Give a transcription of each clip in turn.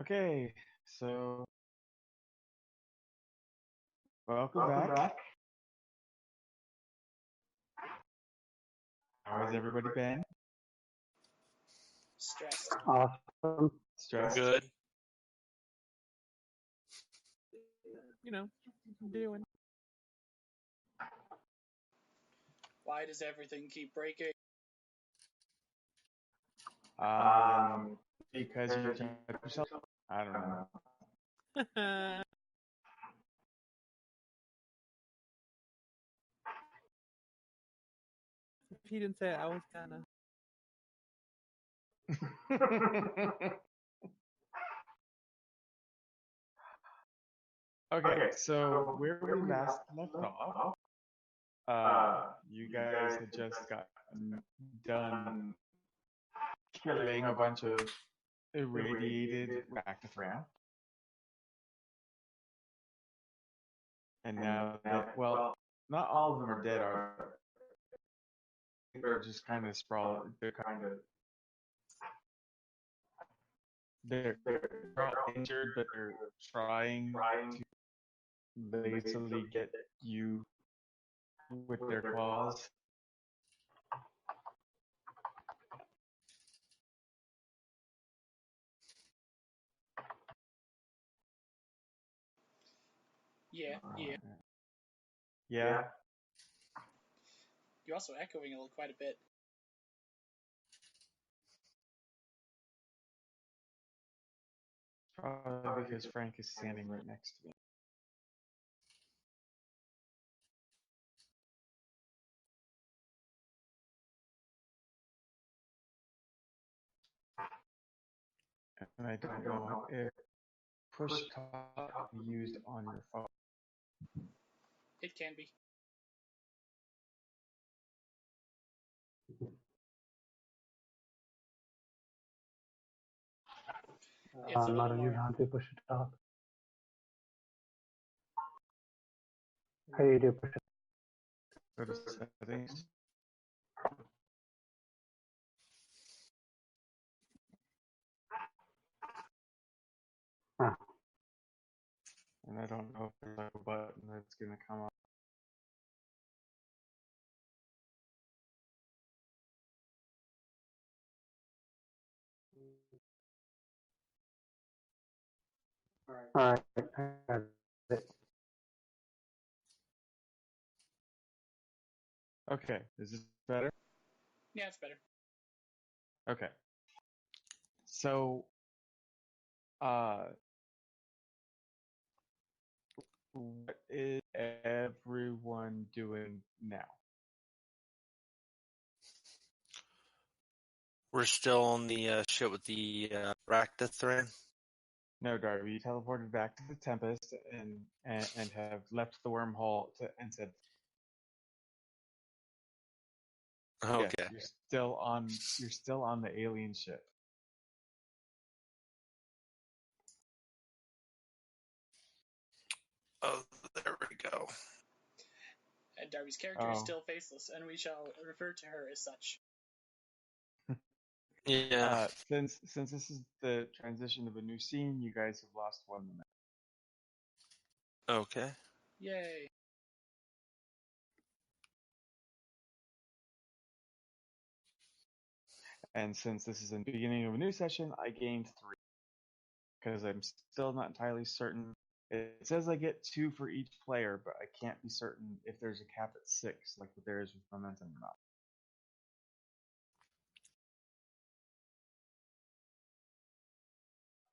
Okay, so welcome back. How has everybody been? Stressed. Awesome. Stressed? Good. Doing. Why does everything keep breaking? Because you took yourself. I don't know. If he didn't say it, I was kind of. Okay, so where we last left off, you guys had just gotten done killing a bunch of irradiated Ractithran. And now, well, not all of them are dead, are they? They're just kind of sprawled. They're all injured, but they're trying to lazily get you with their claws. Yeah. Yeah. You're also echoing quite a bit. Probably because Frank is standing right next to me. And I don't know if push talk can be used on your phone. It can be. I'm not on how to push it off. How do you do push it? Go to settings. Huh. And I don't know if there's like a button that's going to come up. Alright, I got it. Okay, is this better? Yeah, it's better. Okay. So, what is everyone doing now? We're still on the shit with the Ractithran. No, Darby, you teleported back to the Tempest and have left the wormhole and said, Okay. yes, you're still on the alien ship. Oh, there we go. And Darby's character is still faceless, and we shall refer to her as such. Yeah. Since this is the transition of a new scene, you guys have lost 1 minute. Okay. Yay. And since this is the beginning of a new session, I gained 3. Because I'm still not entirely certain. It says I get 2 for each player, but I can't be certain if there's a cap at 6, like there is with momentum or not.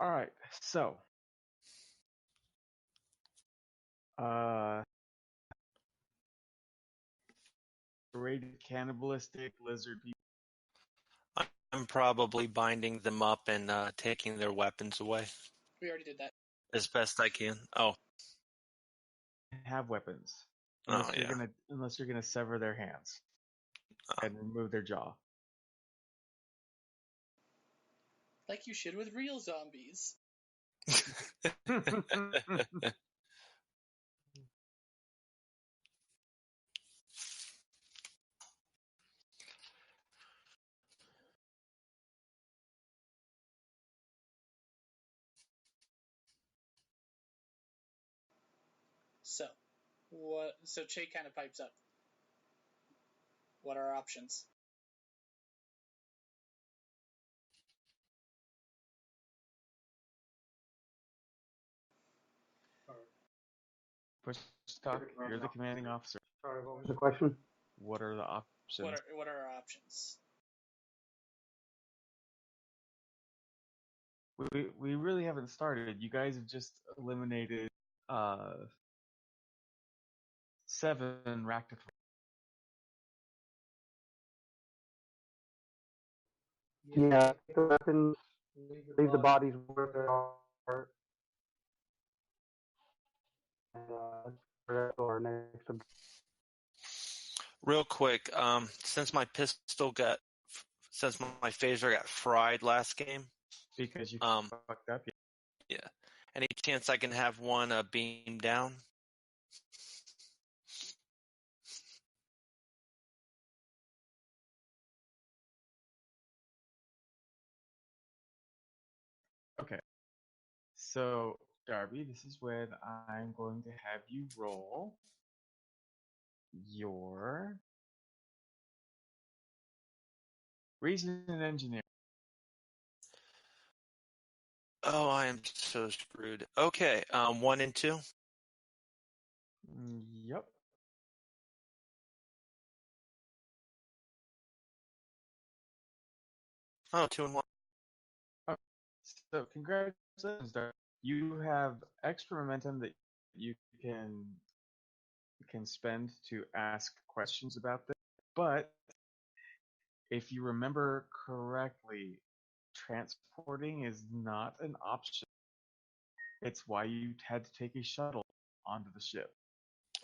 Alright, so. Rated cannibalistic lizard people. I'm probably binding them up and taking their weapons away. We already did that. As best I can. Oh. Have weapons. Unless You're gonna sever their hands and remove their jaw. Like you should with real zombies. So, what? So Che kind of pipes up. What are our options? Push talk. You're the commanding officer. Sorry, what was the question? What are the options? What are our options? We really haven't started. You guys have just eliminated 7 Ractify. Yeah, take the weapons, leave the bodies where they are, and our next objective. Real quick, since my phaser got fried last game, Because you fucked up. yeah. Any chance I can have one beam down? Okay. So, Darby, this is when I'm going to have you roll your reason and engineering. Oh, I am so screwed. Okay, 1 and 2. Yep. Oh, 2 and 1. Okay. So, congratulations, Darby. You have extra momentum that you can spend to ask questions about this. But if you remember correctly, transporting is not an option. It's why you had to take a shuttle onto the ship.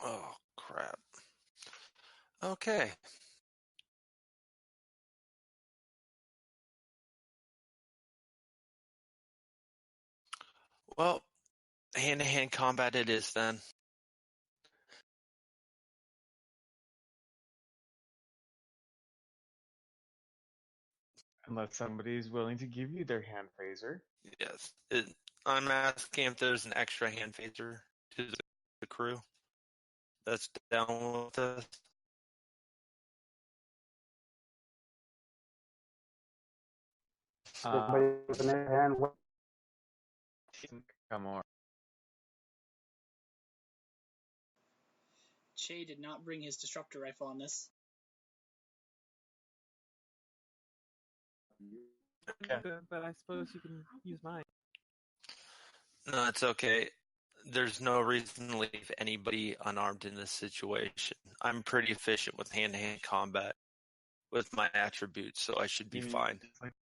Oh, crap. Okay. Well, hand-to-hand combat it is then. Unless somebody is willing to give you their hand phaser. Yes. I'm asking if there's an extra hand phaser to the crew that's down with us. Everybody with an hand. Come on. Che did not bring his disruptor rifle on this. Yeah. But I suppose you can use mine. No, it's okay. There's no reason to leave anybody unarmed in this situation. I'm pretty efficient with hand-to-hand combat with my attributes, so I should be fine. Like,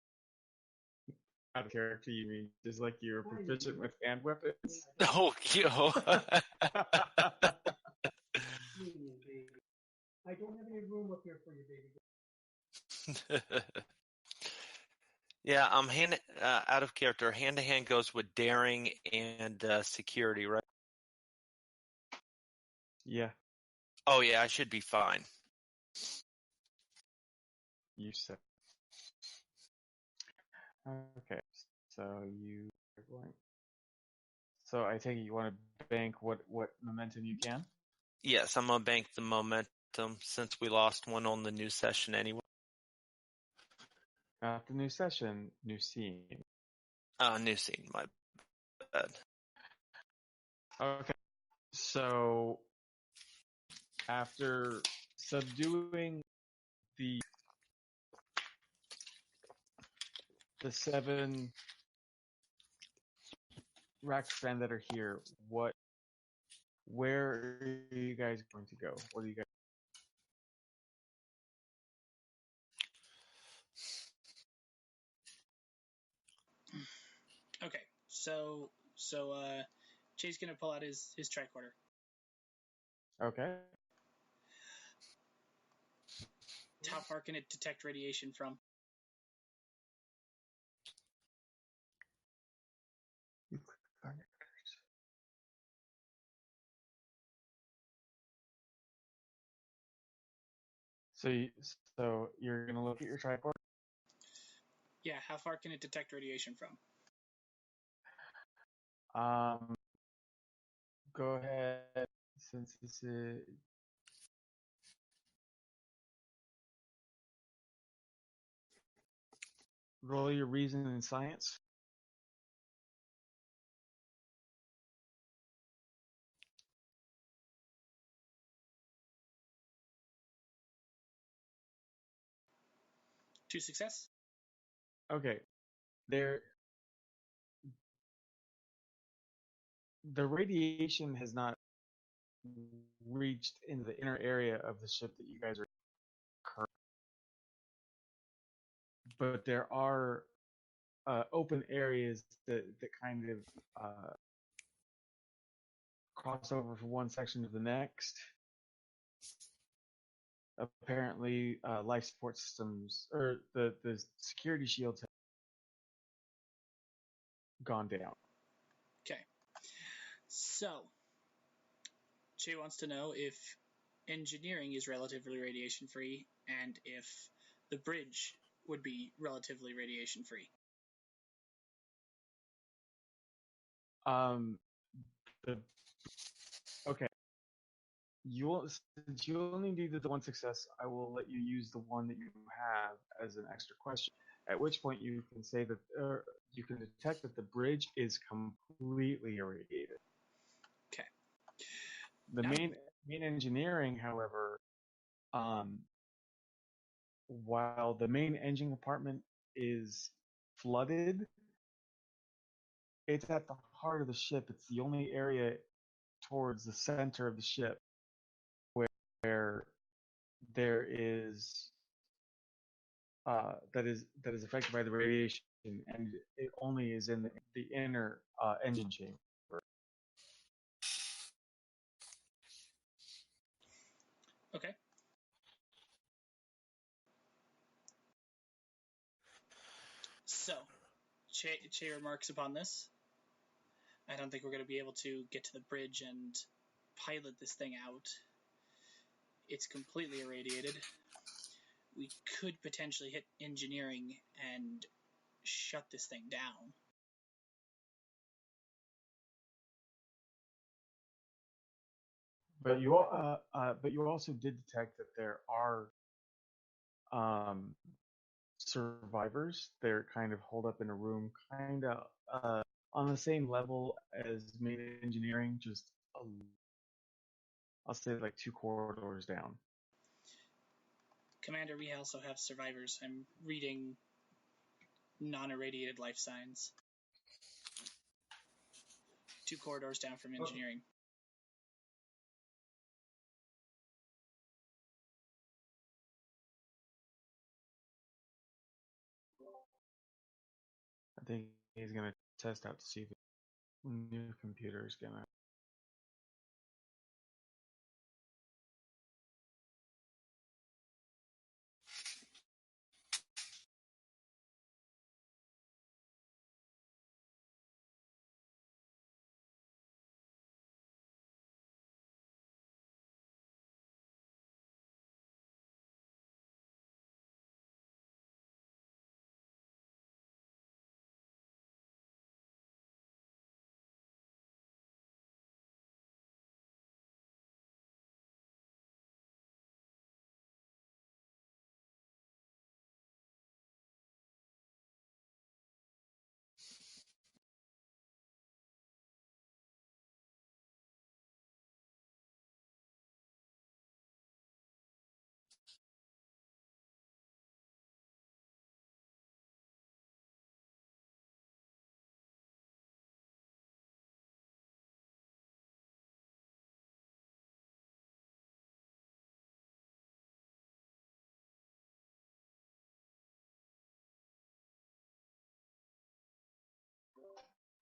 out of character, you mean just like you're proficient with hand weapons? Oh, yo. I don't have any room up here for you, baby. Yeah, I'm out of character. Hand-to-hand goes with daring and security, right? Yeah, Oh, yeah, I should be fine. you said. Okay, so you are going. So I take it you want to bank what momentum you can? Yes, I'm going to bank the momentum since we lost one on the new session anyway. Not the new session, new scene. New scene, my bad. Okay, so after subduing the 7 Raxfan that are here, where are you guys going to go? What are you guys? Okay, so Che's gonna pull out his tricorder. Okay. How far can it detect radiation from? So you're gonna look at your tricorder. Yeah, how far can it detect radiation from? Go ahead since this is roll your reason and science. Two success. Okay, the radiation has not reached into the inner area of the ship that you guys are currently, but there are open areas that kind of cross over from one section to the next. Apparently, life support systems or the security shields have gone down. Okay. So, Che wants to know if engineering is relatively radiation free and if the bridge would be relatively radiation free. Okay. Since you only needed the one success, I will let you use the one that you have as an extra question. At which point you can say that you can detect that the bridge is completely irradiated. Okay. The main engineering, however, while the main engine compartment is flooded, it's at the heart of the ship. It's the only area towards the center of the ship where there is that is affected by the radiation, and it only is in the inner engine chamber. Okay. So, Che remarks upon this. I don't think we're going to be able to get to the bridge and pilot this thing out. It's completely irradiated. We could potentially hit engineering and shut this thing down. But you also did detect that there are survivors. They're kind of holed up in a room, kind of on the same level as main engineering, just I'll say like 2 corridors down. Commander, we also have survivors. I'm reading non-irradiated life signs. 2 corridors down from engineering. I think he's gonna test out to see if the new computer is gonna.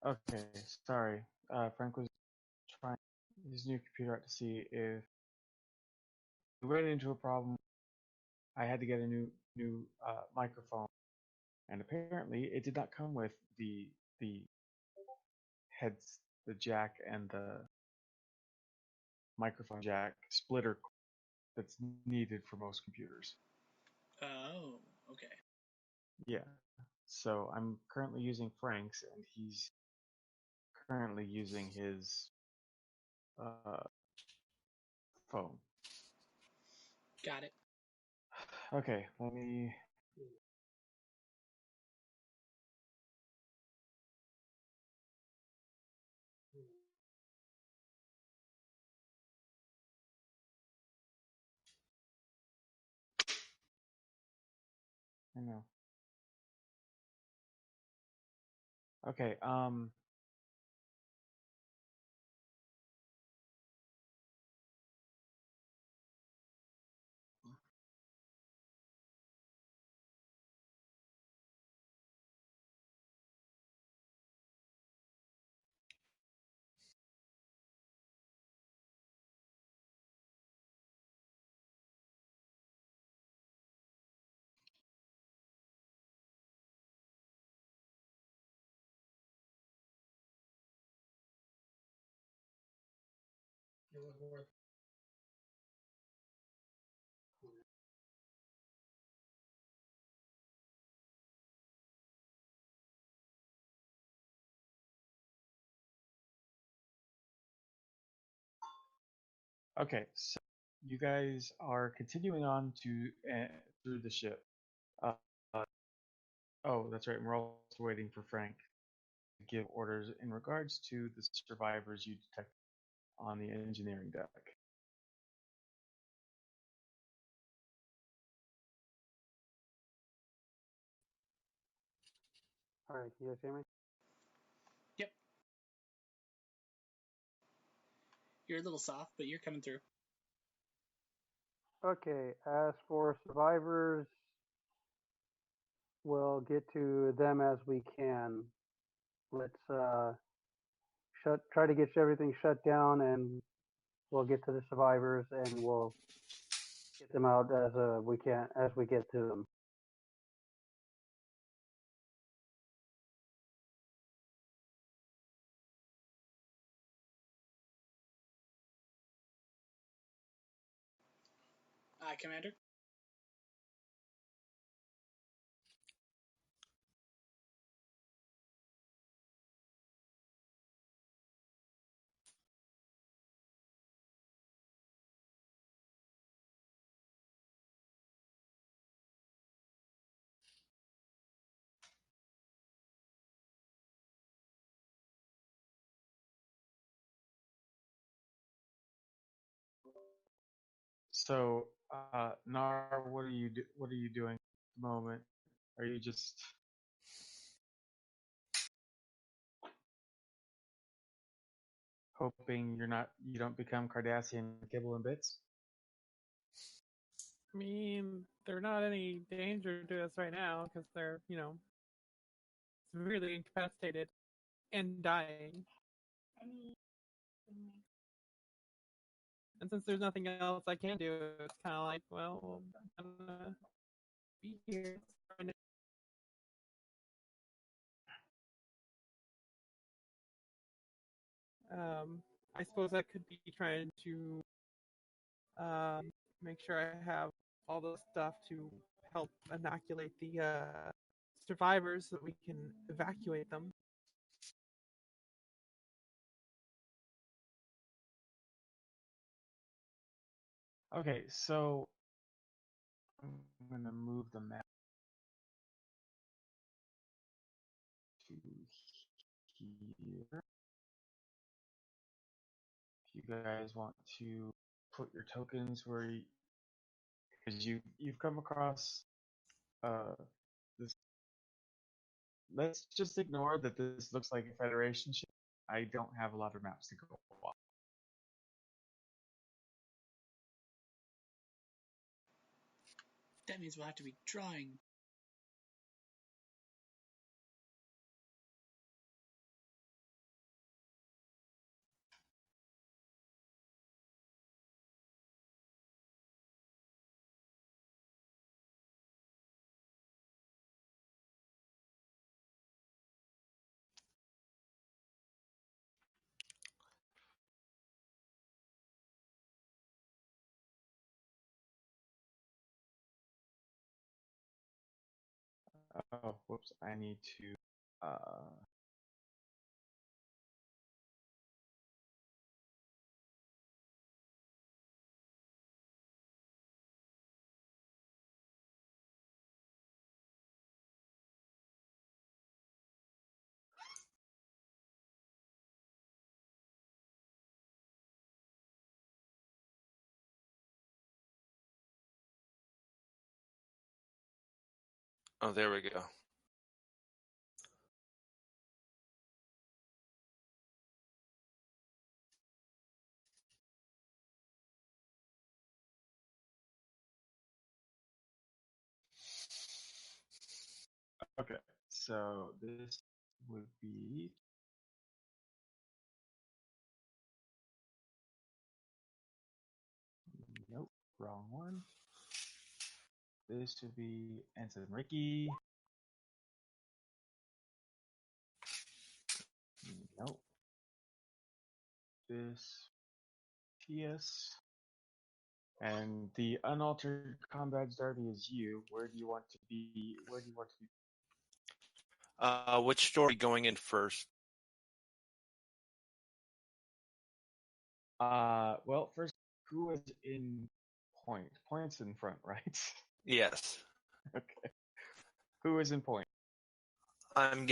Okay, sorry. Frank was trying his new computer out to see if we ran into a problem. I had to get a new microphone, and apparently it did not come with the heads, the jack, and the microphone jack splitter that's needed for most computers. Oh, okay. Yeah. So I'm currently using Frank's, and he's currently using his phone. Got it. Okay, let me. I know. Okay, okay. So you guys are continuing on to through the ship. Uh, uh, oh, that's right. We're also waiting for Frank to give orders in regards to the survivors you detect on the engineering deck. All right, you guys hear me? Yep. You're a little soft, but you're coming through. Okay, as for survivors, we'll get to them as we can. Let's try to get everything shut down, and we'll get to the survivors, and we'll get them out as we get to them. Aye, Commander. So, Nar, what are you doing at the moment? Are you just hoping you don't become Cardassian kibble and bits? I mean, they're not any danger to us right now because they're, severely incapacitated and dying. And since there's nothing else I can do, it's kind of like, well, I'm gonna be here. I suppose I could be trying to make sure I have all the stuff to help inoculate the survivors so that we can evacuate them. Okay, so I'm gonna move the map to here. If you guys want to put your tokens where because you've come across this. Let's just ignore that this looks like a Federation ship. I don't have a lot of maps to go off. That means we'll have to be drawing. Oh, whoops! I need to. Oh, there we go. Okay, so this would be nope, wrong one. This would be Ensign Ricky. Nope. This TS. And the unaltered combat derby is you. Where do you want to be? Where do you want to be? Which door are we going in first? Well, first, who is in point? Point's in front, right? Yes. Okay. Who is in point? I'm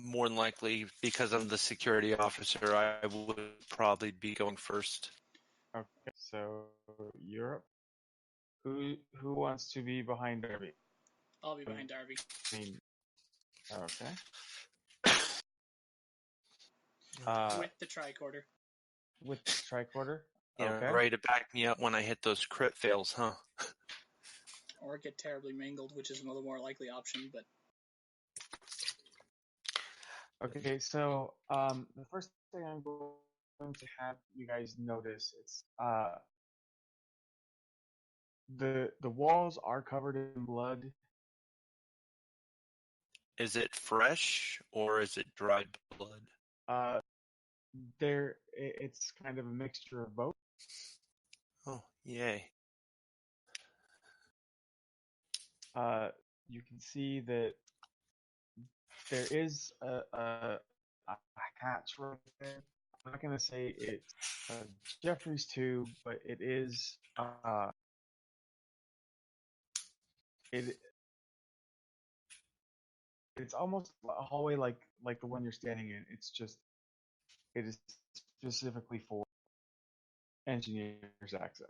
more than likely, because I'm the security officer, I would probably be going first. Okay, so Europe. Who wants to be behind Derby? I'll be behind Darby. I mean, okay. With the tricorder. With tricorder. Yeah, Okay. ready to back me up when I hit those crit fails, huh? Or get terribly mangled, which is another more likely option, but Okay, so the first thing I'm going to have you guys notice it's the walls are covered in blood. Is it fresh or is it dried blood? It's kind of a mixture of both. Oh, yay. You can see that there is a hatch right there. I'm not going to say it's Jeffrey's tube, but it is it it's almost a hallway like the one you're standing in. It's just it is specifically for engineers access.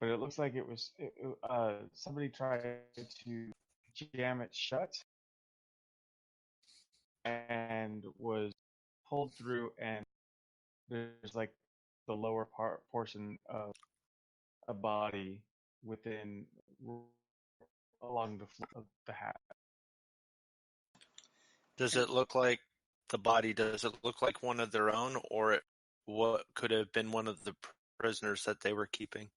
But it looks like somebody tried to jam it shut and was pulled through, and there's like the lower portion of a body within along the floor of the hat. Does it look like the body, does it look like one of their own, or what could have been one of the prisoners that they were keeping?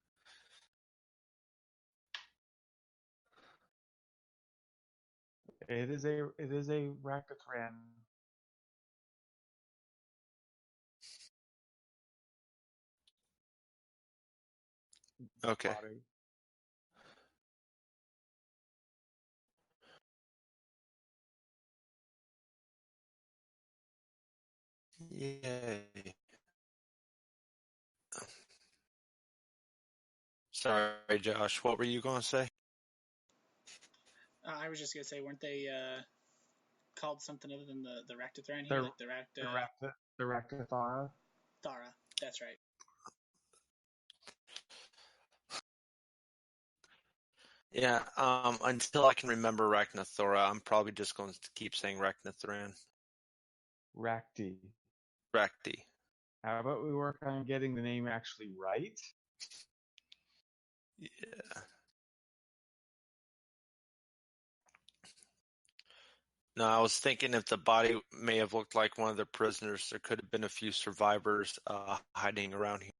It is a Rakatran. Okay. Body. Yay. Sorry, Josh. What were you going to say? I was just gonna say, weren't they called something other than the Ractithran here, The like the Raktathara. Thara? That's right. Yeah, until I can remember Rachnathora, I'm probably just going to keep saying Rachnathran. Rakti. Rakti. How about we work on getting the name actually right? Yeah. No, I was thinking if the body may have looked like one of the prisoners, there could have been a few survivors hiding around here.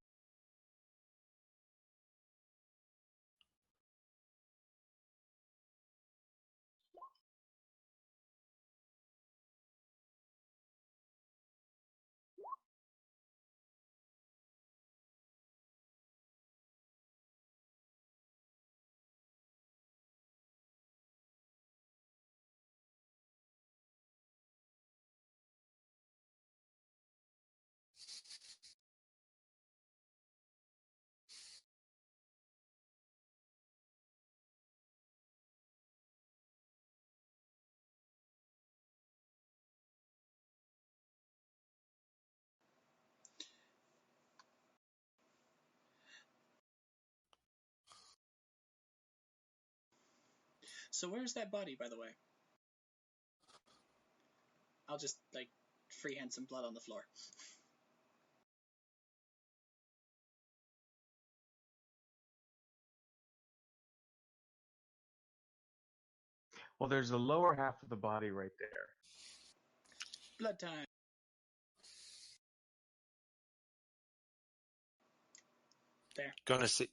So where's that body, by the way? I'll just, like, freehand some blood on the floor. Well, there's the lower half of the body right there. Blood time. There. Gonna see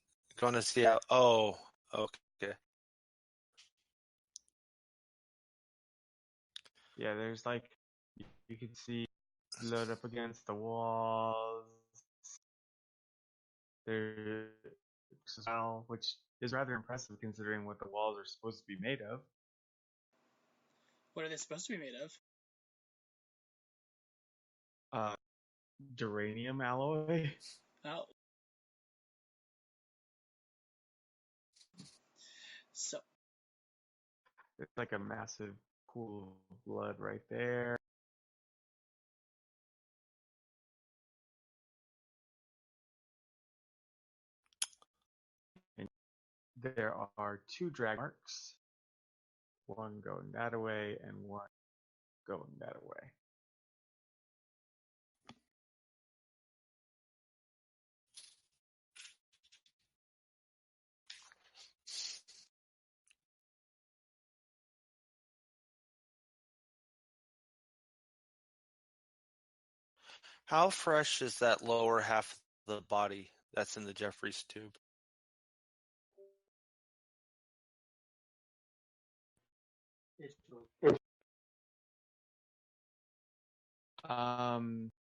how. Oh, okay. Yeah, there's like you can see blood up against the walls. There's as well, which is rather impressive considering what the walls are supposed to be made of. What are they supposed to be made of? Duranium alloy. Oh. So, It's like a massive pool of blood right there. And there are 2 drag marks. One going that way and one going that way. How fresh is that lower half of the body that's in the Jeffries tube? It's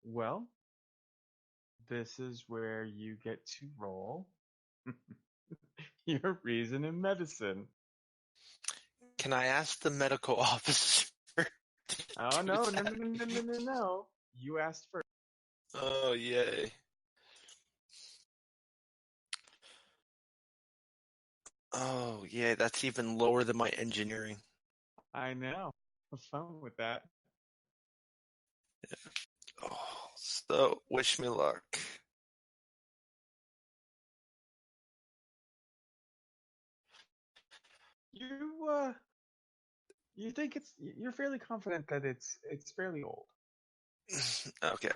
Well, this is where you get to roll your reason in medicine. Can I ask the medical officer? Oh, no. You asked first. Oh, yay. Oh, yeah, that's even lower than my engineering. I know. Have fun with that. Oh, so wish me luck. You think you're fairly confident that it's fairly old. Okay.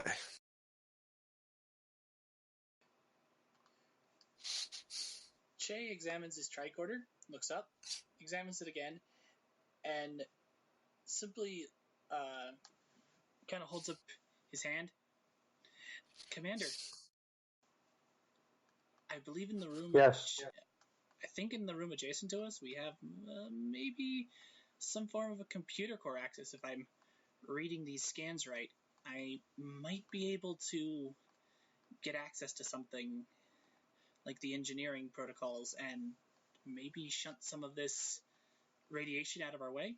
Che examines his tricorder, looks up, examines it again, and simply kind of holds up his hand. Commander, I believe in the room. yes. I think in the room adjacent to us, we have maybe some form of a computer core access. If I'm reading these scans right, I might be able to get access to something like the engineering protocols and maybe shunt some of this radiation out of our way.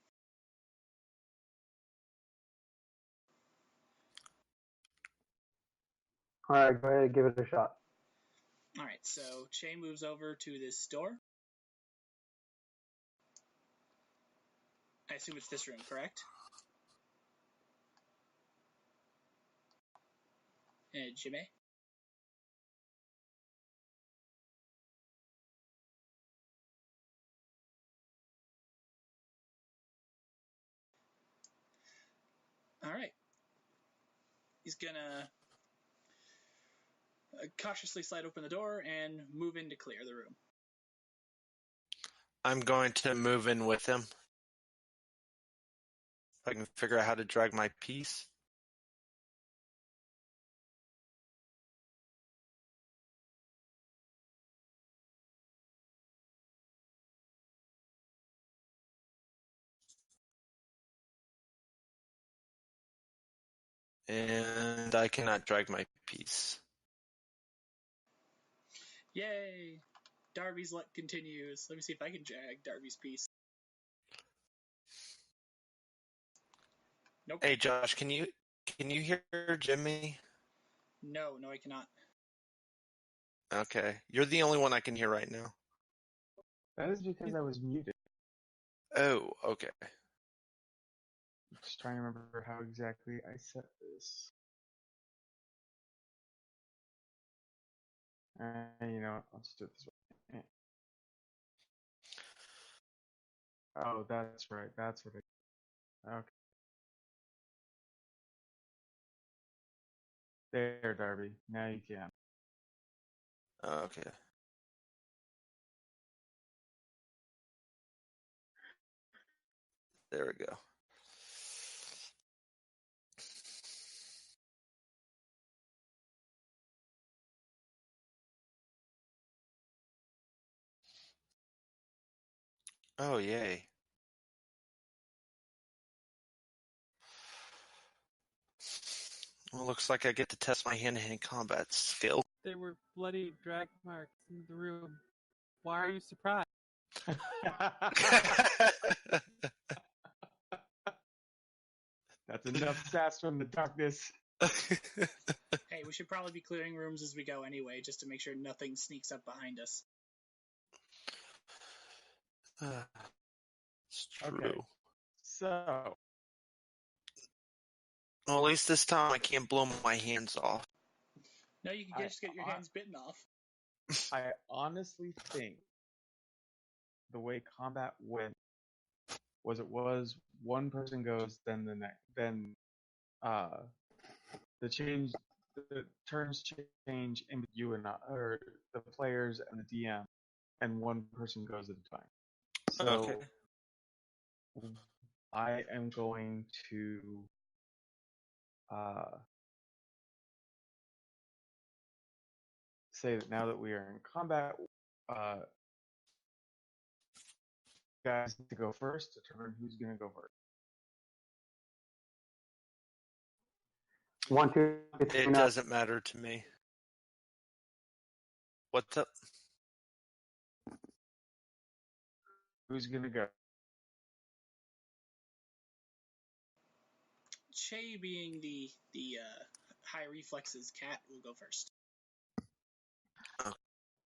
All right, go ahead and give it a shot. All right, so Che moves over to this door. I assume it's this room, correct? Jimmy? All right. He's gonna cautiously slide open the door and move in to clear the room. I'm going to move in with him. If I can figure out how to drag my piece. And I cannot drag my piece. Yay! Darby's luck continues. Let me see if I can drag Darby's piece. Nope. Hey Josh, can you hear Jimmy? No, I cannot. Okay. You're the only one I can hear right now. That is because I was muted. Oh, okay. I'm just trying to remember how exactly I set this. You know what? I'll just do it this way. Oh, that's right. That's what it. Okay. There, Darby. Now you can. Okay. There we go. Oh, yay. Well, looks like I get to test my hand-to-hand combat skill. There were bloody drag marks in the room. Why are you surprised? That's enough sass from the darkness. Hey, we should probably be clearing rooms as we go anyway, just to make sure nothing sneaks up behind us. It's true. Okay. So, Well, at least this time I can't blow my hands off. No, you can just get your hands bitten off. I honestly think the way combat went was one person goes, then the next, then the turns change in you and or the players and the DM, and one person goes at a time. So Okay. I am going to say that now that we are in combat, guys need to go first, determine who's going to go first. 1, 2, 3, It now. doesn't matter to me. What's up? Who's going to go? Che, being the high reflexes cat, will go first.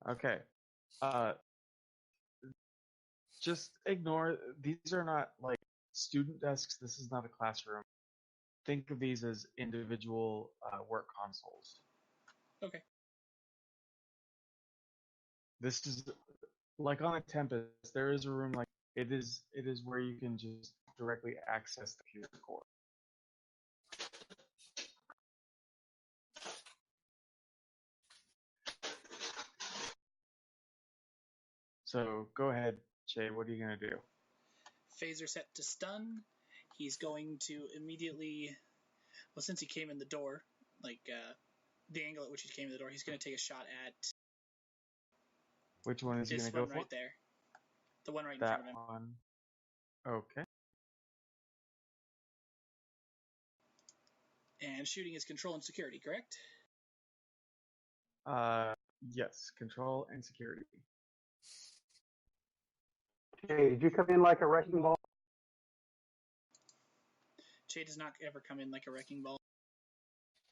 Okay. Just ignore, these are not like student desks. This is not a classroom. Think of these as individual work consoles. Okay. This is like on a Tempest. There is a room like it is where you can just directly access the computer core. So go ahead, Jay. What are you gonna do? Phaser set to stun. He's going to immediately, well, since he came in the door, like the angle at which he came in the door, he's going to take a shot at Which one is he this gonna one go right for? there. The one right in That front of him. one. Okay. And shooting is control and security, correct? Yes. Control and security. Hey, did you come in like a wrecking ball? Che does not ever come in like a wrecking ball.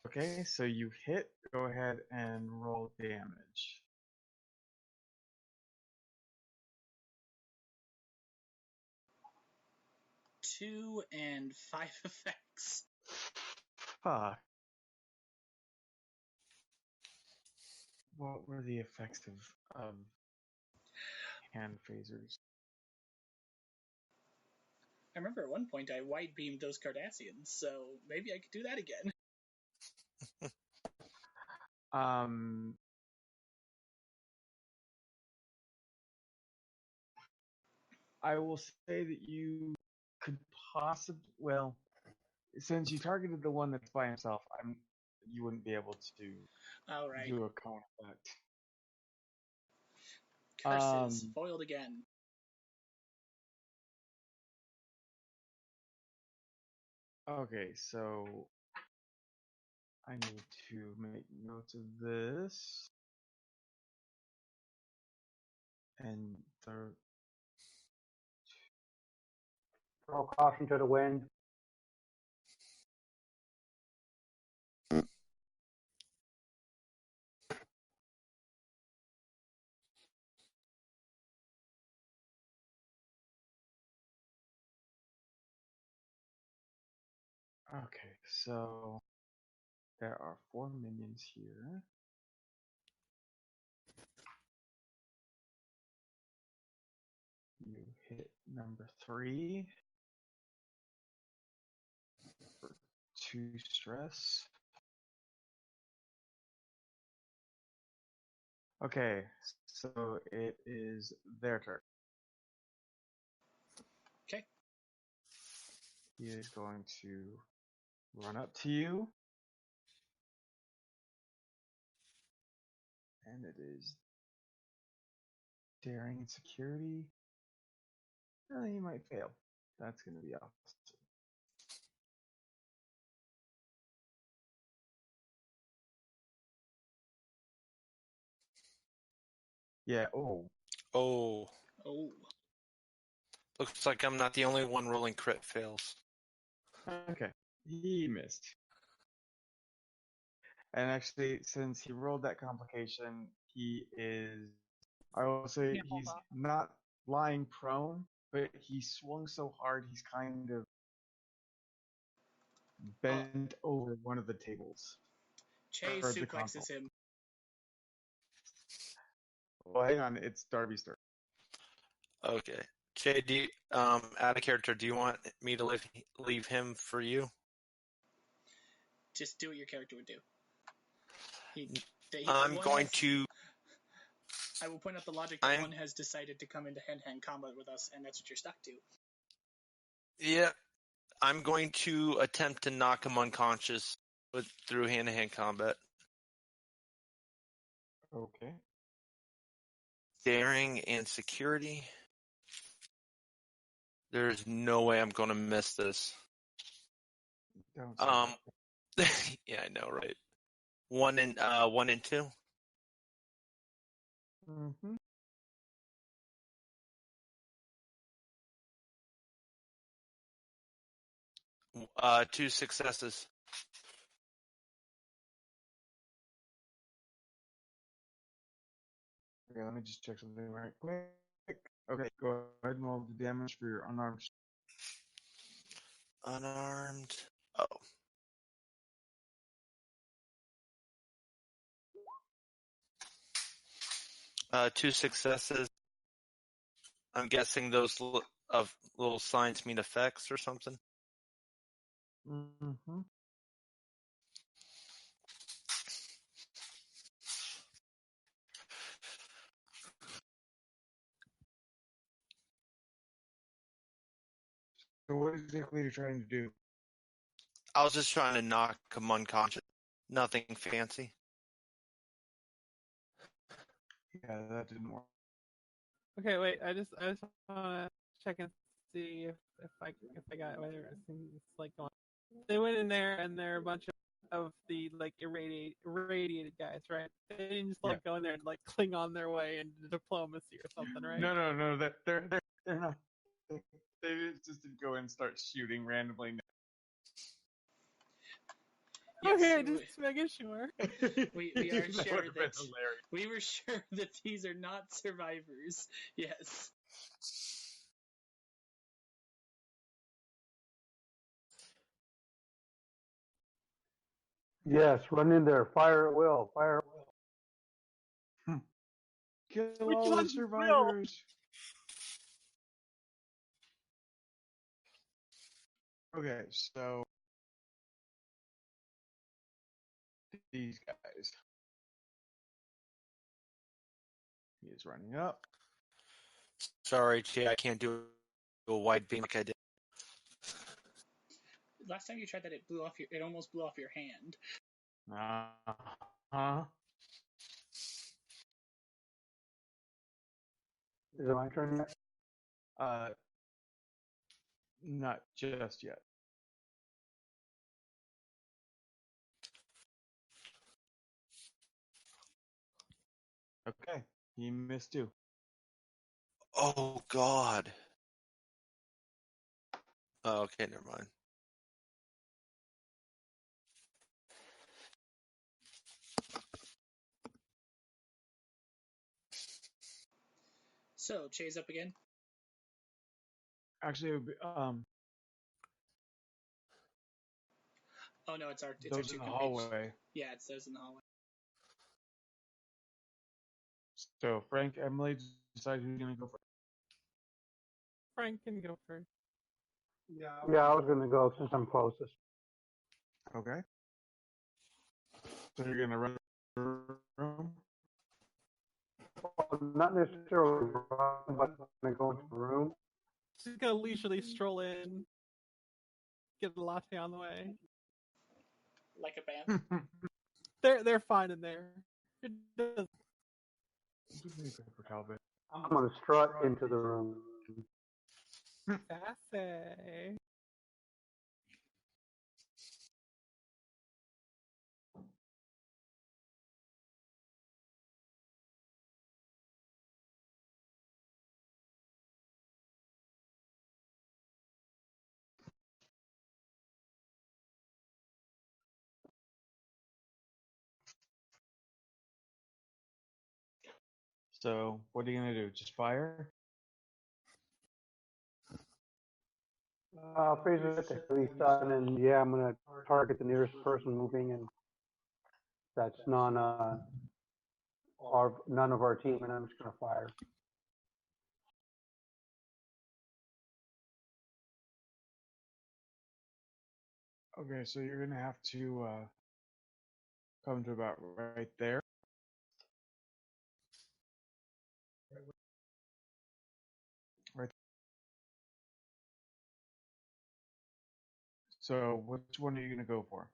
Okay, so you hit. Go ahead and roll damage. Two and 5 effects. Fuck. What were the effects of hand phasers? I remember at one point I white beamed those Cardassians, so maybe I could do that again. I will say that you could possibly, well, since you targeted the one that's by himself, you wouldn't be able to All right. do a cone effect. Curses foiled again. Okay, so I need to make notes of this. And Throw caution to the wind. okay, so there are 4 minions here. You hit Number 3 for 2 stress. Okay, so it is their turn. Okay. He is going to run up to you. And it is daring and security. He might fail. That's going to be awesome. Yeah, oh. Oh, Oh. looks like I'm not the only one rolling crit fails. Okay, he missed. And actually, since he rolled that complication, he is, I will say, Yeah, hold he's on. not lying prone, but he swung so hard he's kind of bent over one of the tables. Che Or the suplexes console. him. Well, hang on, it's Darby's turn. Okay. Jay, out of character, do you want me to leave him for you? Just do what your character would do. I'm going to. I will point out the logic that one has decided to come into hand-to-hand combat with us, and that's what you're stuck to. Yeah, I'm going to attempt to knock him unconscious through hand-to-hand combat. Okay. Daring and security. There's no way I'm going to miss this. Don't say Yeah, I know, right? 1 and 2. Mm-hmm. Two successes. Okay, let me just check something right quick. Okay, go ahead and roll the damage for your unarmed. Unarmed. Oh. Two successes. I'm guessing those little signs mean effects or something. Mm-hmm. So what exactly are you trying to do? I was just trying to knock him unconscious. Nothing fancy. Yeah, that didn't work. Okay, wait. I just want to check and see if I got whether it's like going. They went in there and there are a bunch of the like irradiated guys, right? They didn't just like go in there and like cling on their way into diplomacy or something, right? No. They're not. They just didn't go and start shooting randomly. Yes, Okay, just making sure. we are That sure would have been that hilarious. we were sure that these are not survivors. Yes. Yes, run in there. Fire at will. Fire at will. Kill Which all the one's Will? survivors. Okay, so these guys. He is running up. Sorry, Jay, I can't do a wide beam like I did. Last time you tried that, it almost blew off your hand. Uh-huh. Is it my turn yet? Not just yet. Okay, he missed too. Oh, God. Oh, okay, never mind. So, Che's up again. Actually, it would be, Oh no, it's our those two in the companions. hallway. Yeah, it's those in the hallway. So Frank, Emily, decide who's gonna go first. Frank can go first. Yeah, I was gonna go since I'm closest. Okay. So you're gonna run the room. Well, not necessarily run, but I'm gonna go into the room. She's gonna leisurely stroll in, get the latte on the way. Like a band. They're fine in there. It does- For Calvin. I'm gonna strut into the room. Sassy. So what are you gonna do? Just fire? Phase it at least on, and yeah, I'm gonna target the nearest person moving, and that's none of our team, and I'm just gonna fire. Okay, so you're gonna have to come to about right there. Right. So which one are you gonna go for?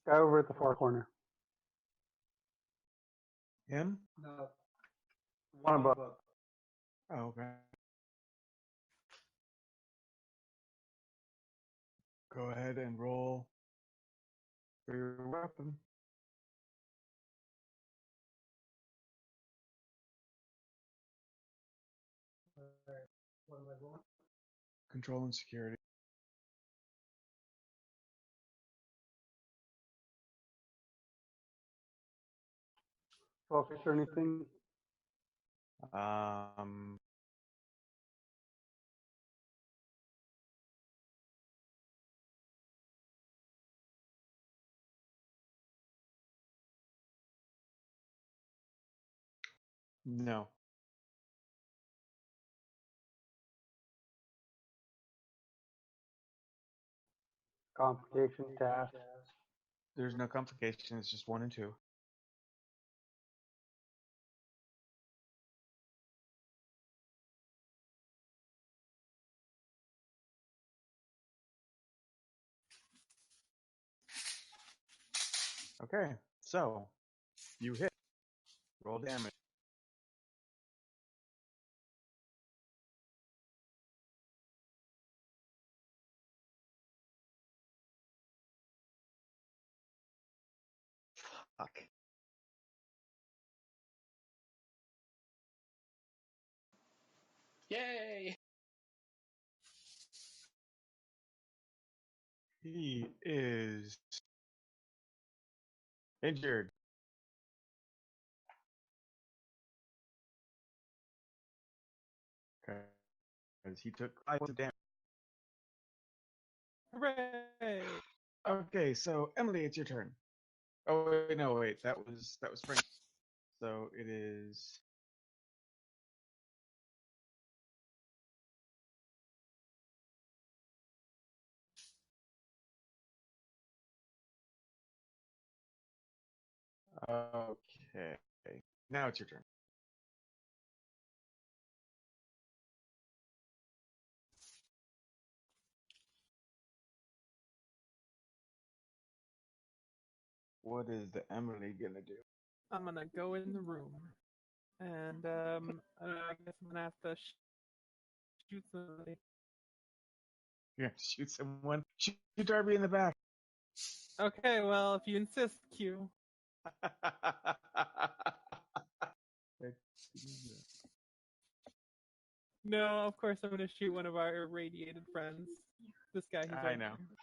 Guy over at the far corner. Him? One above. Oh, okay. Go ahead and roll for your weapon. Control and security. Focus or anything? Um, no. Complication task. There's no complication. It's just 1 and 2. Okay, so you hit. Roll damage. Fuck. Yay! He is injured. Okay. Because he took 5 points of damage. Hooray! Okay, so Emily, it's your turn. Oh wait, no, wait, that was Frank. So it is. Okay. Now it's your turn. What is the Emily gonna do? I'm gonna go in the room, and I don't know, I guess I'm gonna have to shoot somebody. You're gonna shoot someone. Shoot Darby in the back. Okay, well, if you insist, Q. No, of course I'm gonna shoot one of our irradiated friends. This guy who's I over know. here.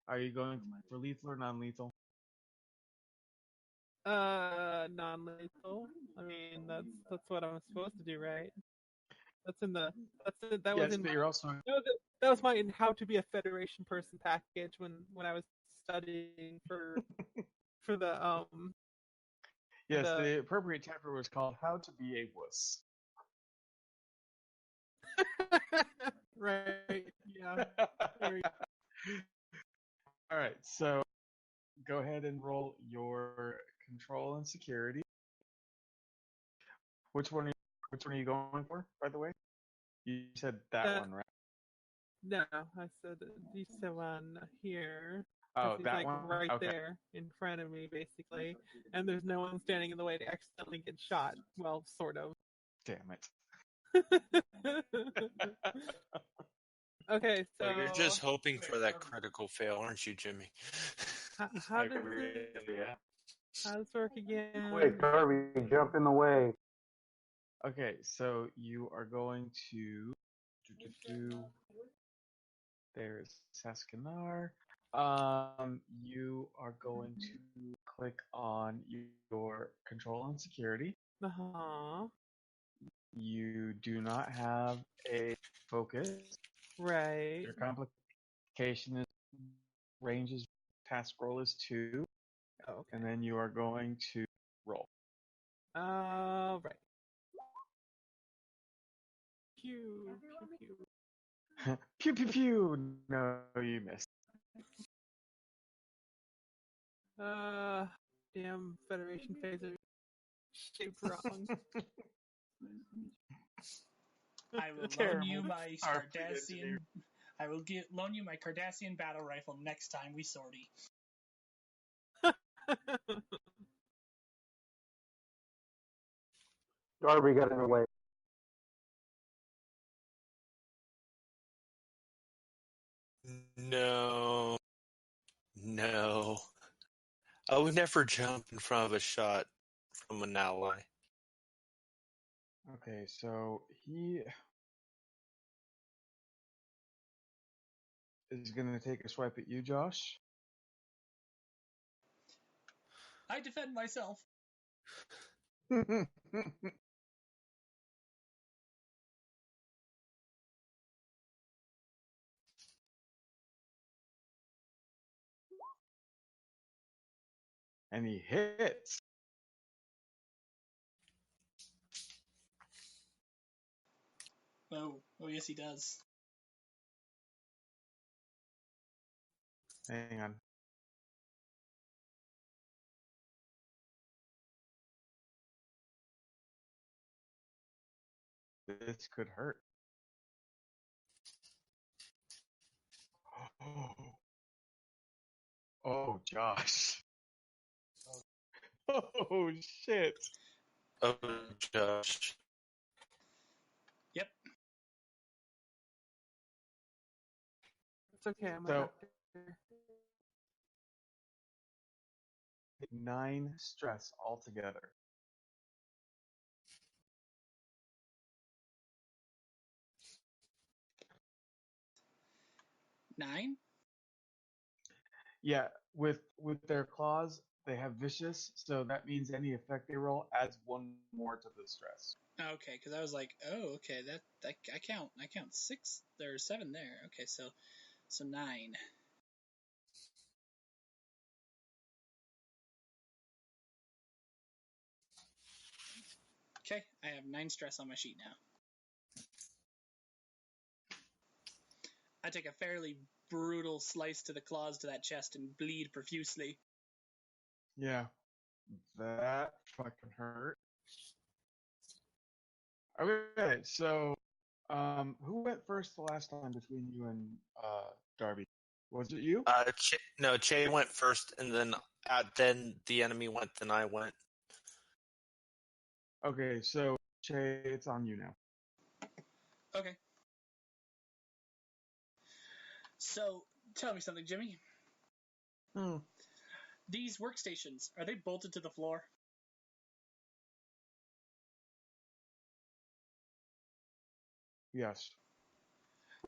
Are you going for lethal or non-lethal? Non-lethal. I mean, that's what I'm supposed to do, right? That's in the that was Yes, in but you're also that was my How to Be a Federation Person package when I was studying for yes. the The appropriate chapter was called "How to Be a Wuss." right, yeah. There we All right, so go ahead and roll your control and security. Which one are you going for, by the way? You said that go. one, right? No, I said this one here because Oh, he's that like one? right Okay. there in front of me, basically, and there's no one standing in the way to accidentally get shot. Well, sort of. Damn it. Okay, so Well, you're just hoping for that critical fail, aren't you, Jimmy? how I does really am. how does this work again? Quick, Darby, jump in the way. Okay, so you are going to there's Saskinar. You are going to click on your control and security. Uh-huh. You do not have a focus. Right. Your complication is ranges task roll is 2, Okay. and then you are going to roll. Right. Pew, pew, pew. Pew pew pew. No, you missed. Damn Federation phaser shaped wrong. I will loan Terrible. you my Our fleet engineer. Cardassian. I will loan you my Cardassian battle rifle next time we sortie. Darby got in the way. No. No. I would never jump in front of a shot from an ally. Okay, so he is going to take a swipe at you, Josh. I defend myself. And he hits. Oh, yes, he does. Hang on. This could hurt. Oh, Josh. Oh, shit. Oh, Josh. Yep. It's okay, I'm a So- doctor. 9 stress altogether. Nine? Yeah, with their claws, they have vicious, so that means any effect they roll adds 1 more to the stress. Okay, because I was like, oh, okay, that I count 6. There's 7 there. Okay, so 9. Okay, I have 9 stress on my sheet now. I take a fairly brutal slice to the claws to that chest and bleed profusely. Yeah, that fucking hurt. Okay, so who went first the last time between you and Darby? Was it you? No, Che went first, and then the enemy went, then I went. Okay, so Che, it's on you now. Okay. So, tell me something, Jimmy. These workstations, are they bolted to the floor? Yes.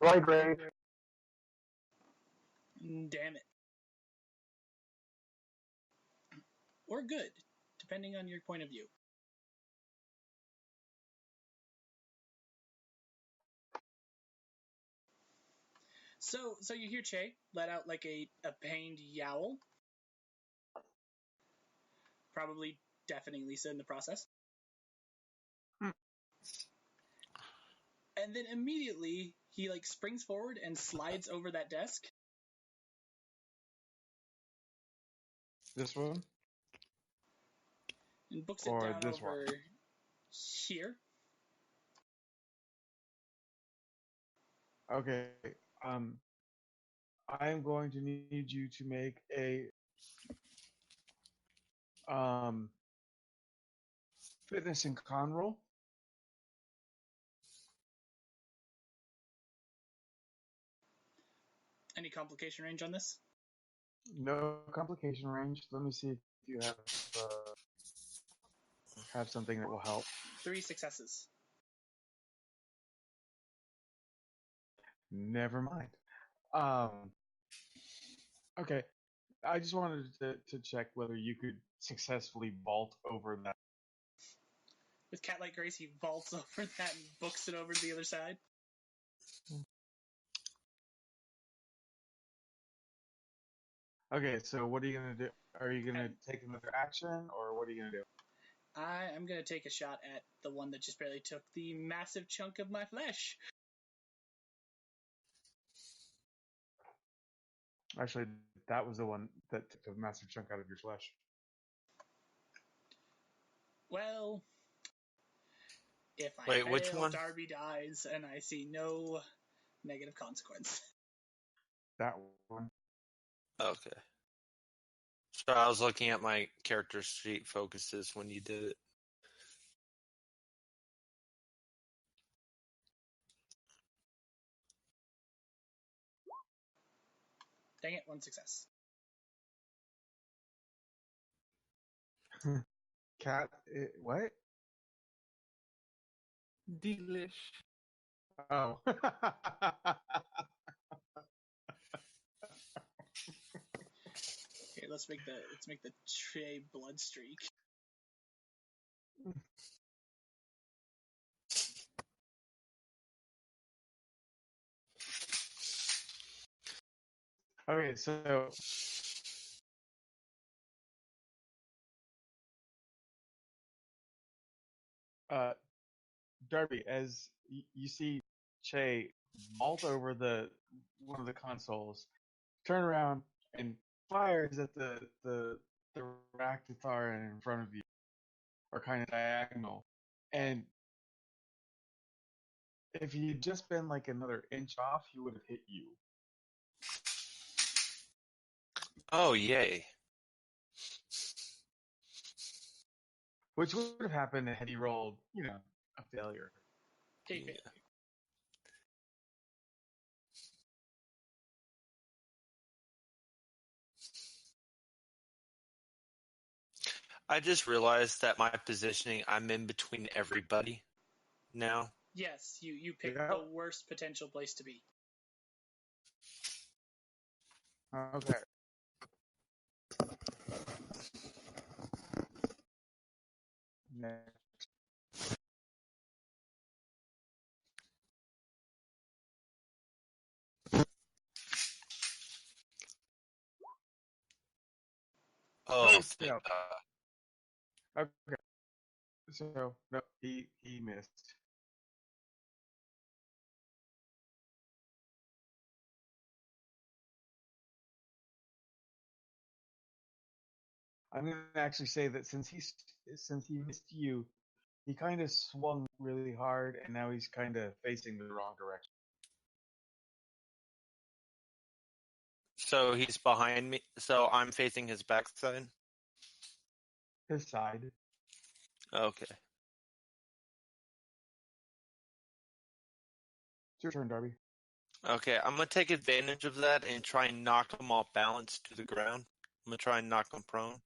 Right, Ray. Damn it. We're good. depending on your point of view. So you hear Che let out like a pained yowl, probably deafening Lisa in the process. And then immediately he like springs forward and slides over that desk. This one? And books it Or down this over one? here. Okay. I am going to need you to make a fitness and con roll. Any complication range on this? No complication range. Let me see if you have something that will help. 3 successes. Never mind. Okay. I just wanted to check whether you could successfully vault over that. With cat-like grace, he vaults over that and books it over to the other side. Okay, so what are you going to do? Are you going to take another action, or what are you going to do? I'm going to take a shot at the one that just barely took the massive chunk of my flesh. Actually, that was the one that took a massive chunk out of your flesh. Well, if I Wait, fail, which one? Darby dies, and I see no negative consequence. That one. Okay. So I was looking at my character sheet focuses when you did it. Dang it, 1 success. Cat, what? Delish. Oh. Okay, let's make the Trey blood streak. Okay, so Darby, as you see Che vault over one of the consoles, turn around and fires at the Raktathar in front of you, or kind of diagonal. And if he'd just been like another inch off, he would have hit you. Oh, yay. Which would have happened had he rolled, a failure. Take Yeah. it. I just realized that my positioning, I'm in between everybody now. Yes, you picked Yeah. the worst potential place to be. Okay. Next. Oh, Yeah. thank God. Okay. So no, he missed. I'm gonna actually say that since he missed you, he kind of swung really hard, and now he's kind of facing the wrong direction. So he's behind me. So I'm facing his backside. His side. Okay. It's your turn, Darby. Okay, I'm gonna take advantage of that and try and knock him off balance to the ground. I'm gonna try and knock him prone.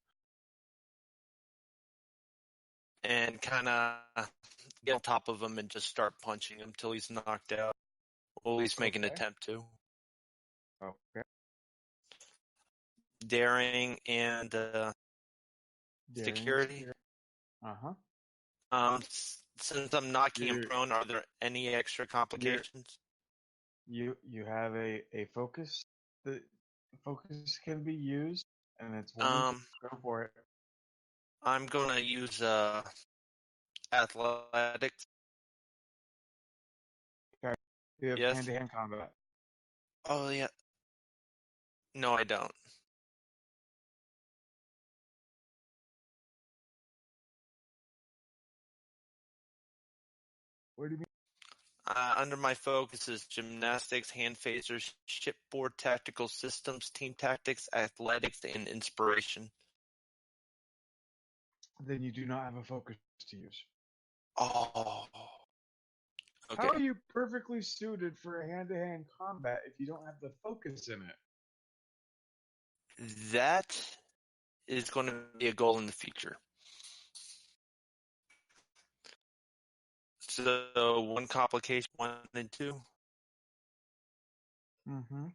And kind of get on top of him and just start punching him till he's knocked out. Or at least make an Okay. attempt to. Okay. Daring and security. Uh-huh. Since I'm knocking him You're- prone, are there any extra complications? You have a focus. The focus can be used, and it's one. Go for it. I'm gonna use athletics. Okay. You have Yes. hand-to-hand combat. Oh yeah. No, I don't. What do you mean? Under my focus is gymnastics, hand phasers, shipboard tactical systems, team tactics, athletics, and inspiration. Then you do not have a focus to use. Oh. Okay. How are you perfectly suited for a hand-to-hand combat if you don't have the focus in it? That is going to be a goal in the future. So one complication, 1 and 2. Mm-hmm.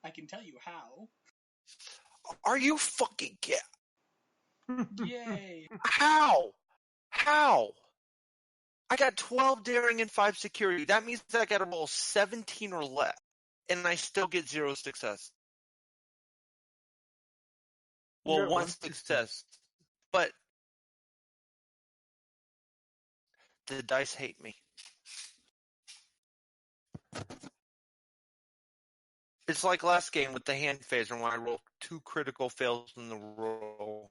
I can tell you how. Are you fucking Yay! How? How? I got 12 daring and 5 security. That means that I got to roll 17 or less, and I still get 0 success. Well, got 1 one success. But the dice hate me. It's like last game with the hand phaser when I rolled 2 critical fails in the roll.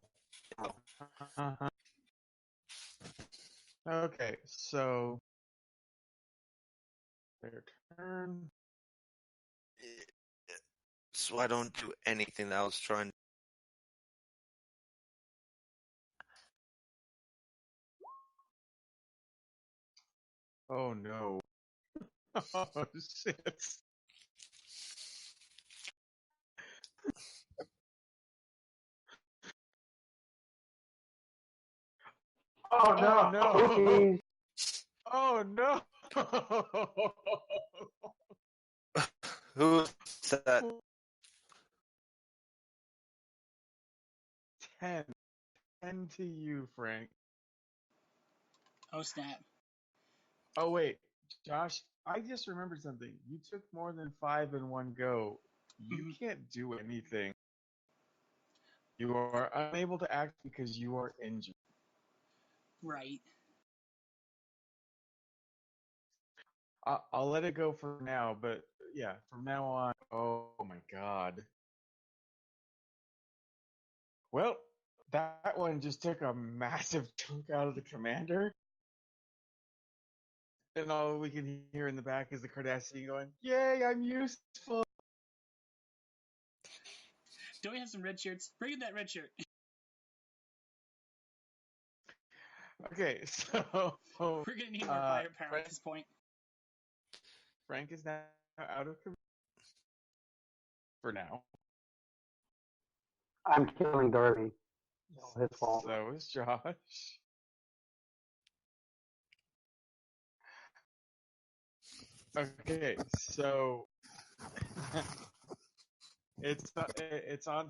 Uh-huh. Okay, so their turn. So I don't do anything that I was trying. Oh no. Oh shit. Oh no! no. Oh no! Who's that? 10. 10 to you, Frank. Oh snap! Oh wait, Josh, I just remembered something. You took more than 5 in one go. You can't do anything. You are unable to act because you are injured. Right. I'll let it go for now, but yeah, from now on. Oh my god. Well, that one just took a massive chunk out of the commander. And all we can hear in the back is the Cardassian going, "Yay, I'm useful." Don't we have some red shirts? Bring in that red shirt. Okay, so We're gonna need more firepower at this point. Frank is now out of commission for now. I'm killing Darby. No, his fault. So is Josh. Okay, so it's on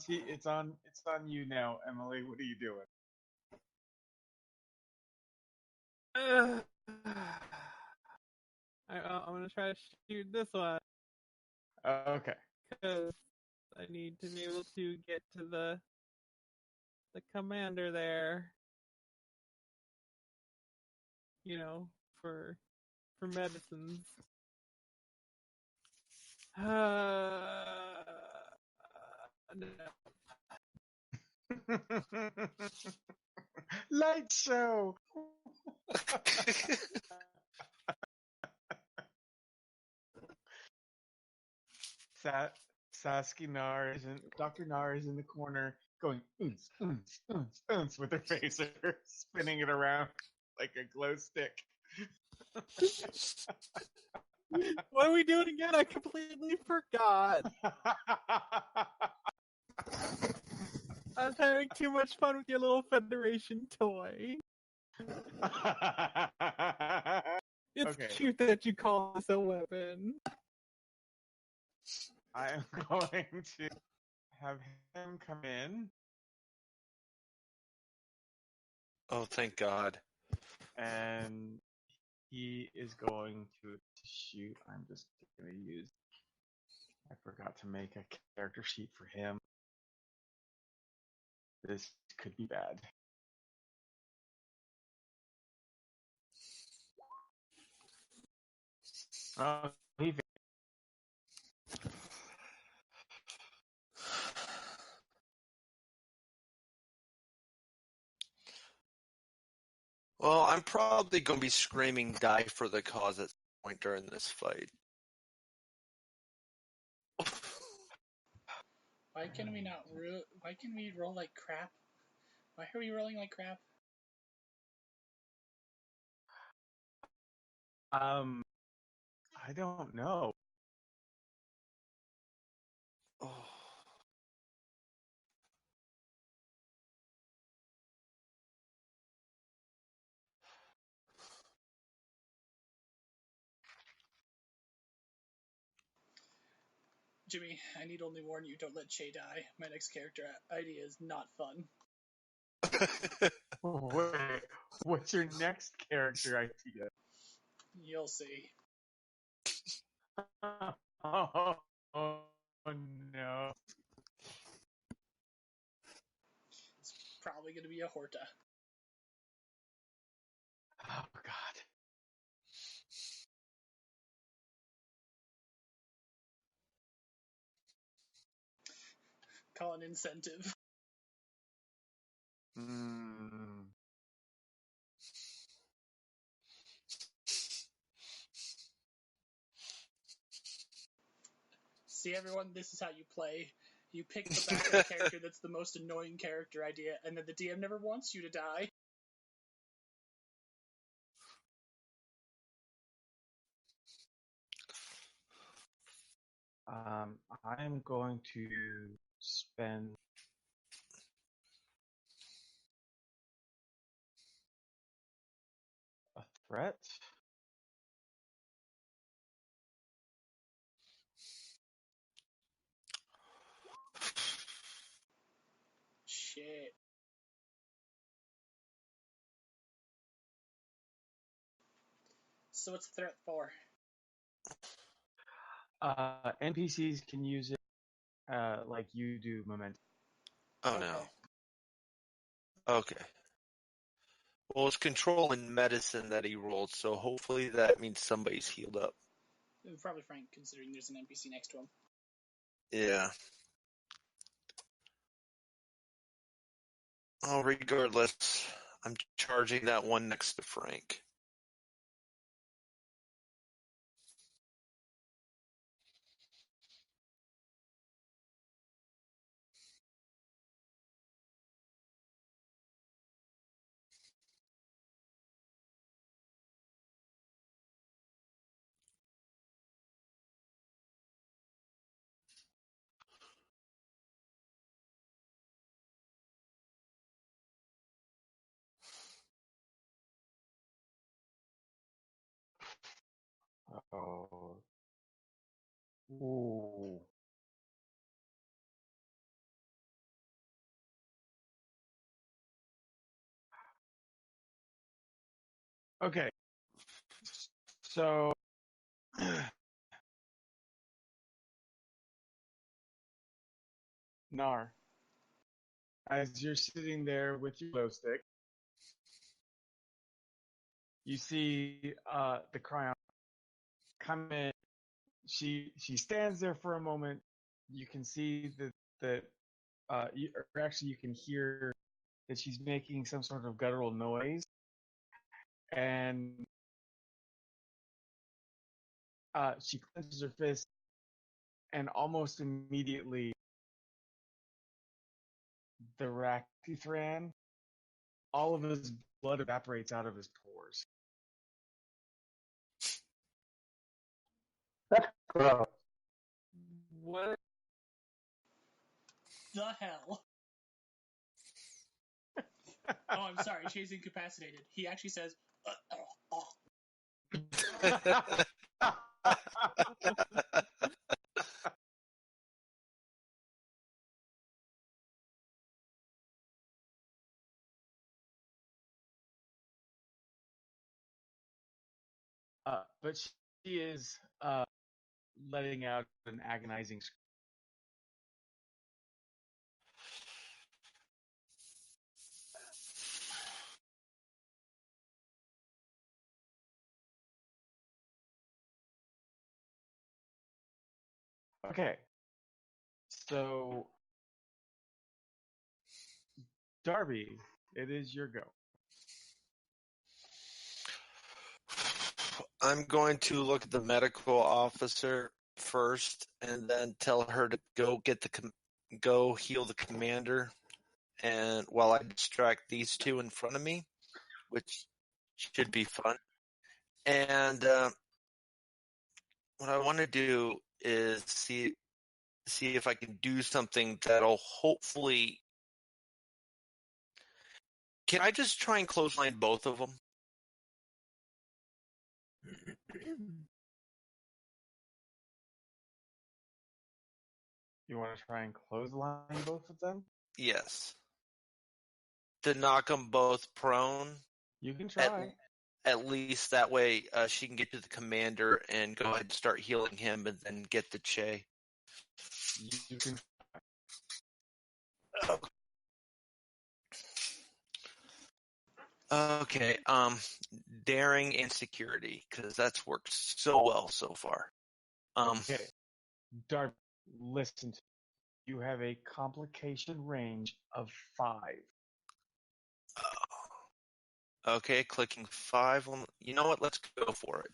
you now, Emily. What are you doing? I'm gonna try to shoot this one Okay. because I need to be able to get to the commander there. You know, for medicines. No. Light show. Saskia Nar is in, Dr. Nar is in the corner going oons, oons, oons, oons with her phaser, spinning it around like a glow stick. What are we doing again? I completely forgot. I was having too much fun with your little Federation toy. It's Okay. cute that you call this a weapon. I'm going to have him come in, Oh, thank God. and he is going to shoot. I'm just going to use. I forgot to make a character sheet for him. This could be bad. Oh, he Well, I'm probably going to be screaming die for the cause at some point during this fight. Why can we not Why can we roll like crap? Why are we rolling like crap? I don't know. Oh. Jimmy, I need only warn you, don't let Che die. My next character idea is not fun. Wait, what's your next character idea? You'll see. Oh, no. It's probably going to be a Horta. Oh God. Call an incentive. Mm. See, everyone, this is how you play. You pick the backup character that's the most annoying character idea, and then the DM never wants you to die. I'm going to spend a threat. Shit. So what's the threat for? NPCs can use it like you do momentum. Oh, Okay. no. Okay. Well, it's control and medicine that he rolled, so hopefully that means somebody's healed up. Probably Frank, considering there's an NPC next to him. Yeah. Oh, regardless, I'm charging that one next to Frank. Oh. Ooh. Okay. So Nar, as you're sitting there with your glow stick, you see the Krion come in. She stands there for a moment. You can see that or actually you can hear that she's making some sort of guttural noise, and she clenches her fist, and almost immediately the Rakithran, all of his blood evaporates out of his pores. That's gross. What? The hell? Oh, I'm sorry. She's incapacitated. He actually says, But she is letting out an agonizing scream. Okay. So, Darby, it is your go. I'm going to look at the medical officer first, and then tell her to go heal the commander, and while I distract these two in front of me, which should be fun. And what I want to do is see if I can do something that'll hopefully. Can I just try and clothesline both of them? You want to try and clothesline both of them? Yes. To knock them both prone. You can try. At least that way she can get to the commander and go ahead and start healing him and then get the Che. You can. Okay. Daring and security, because that's worked so well so far. Okay. Darby, listen to me. You have a complication range of 5. Okay, clicking 5. You know what? Let's go for it.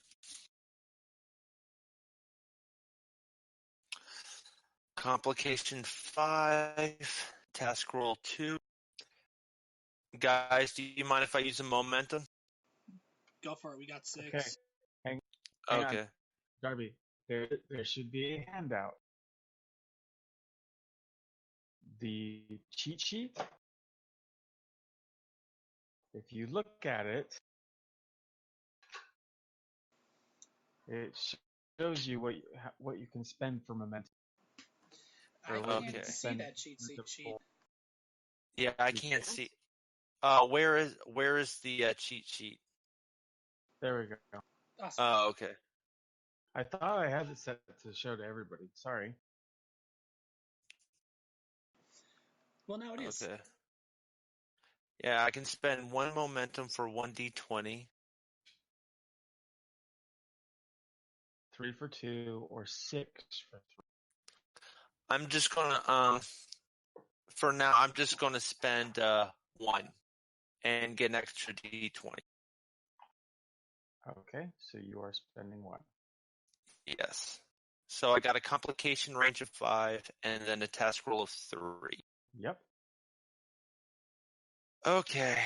Complication 5. Task roll 2. Guys, do you mind if I use a momentum? Go for it. We got 6. Okay. Hang Okay. on. Darby, there should be a handout. The cheat sheet, if you look at it, it shows you what you can spend for momentum. I Or what you can't can see spend that cheat sheet. Yeah, I can't see. Where is the cheat sheet? There we go. Awesome. Oh, okay. I thought I had it set to show to everybody. Sorry. Well, now it is. Okay. Yeah, I can spend 1 momentum for 1d20. 3 for 2 or 6 for 3. I'm just gonna for now I'm just gonna spend 1 and get an extra d20. Okay, so you are spending 1. Yes. So I got a complication range of 5 and then a task roll of 3. Yep. Okay.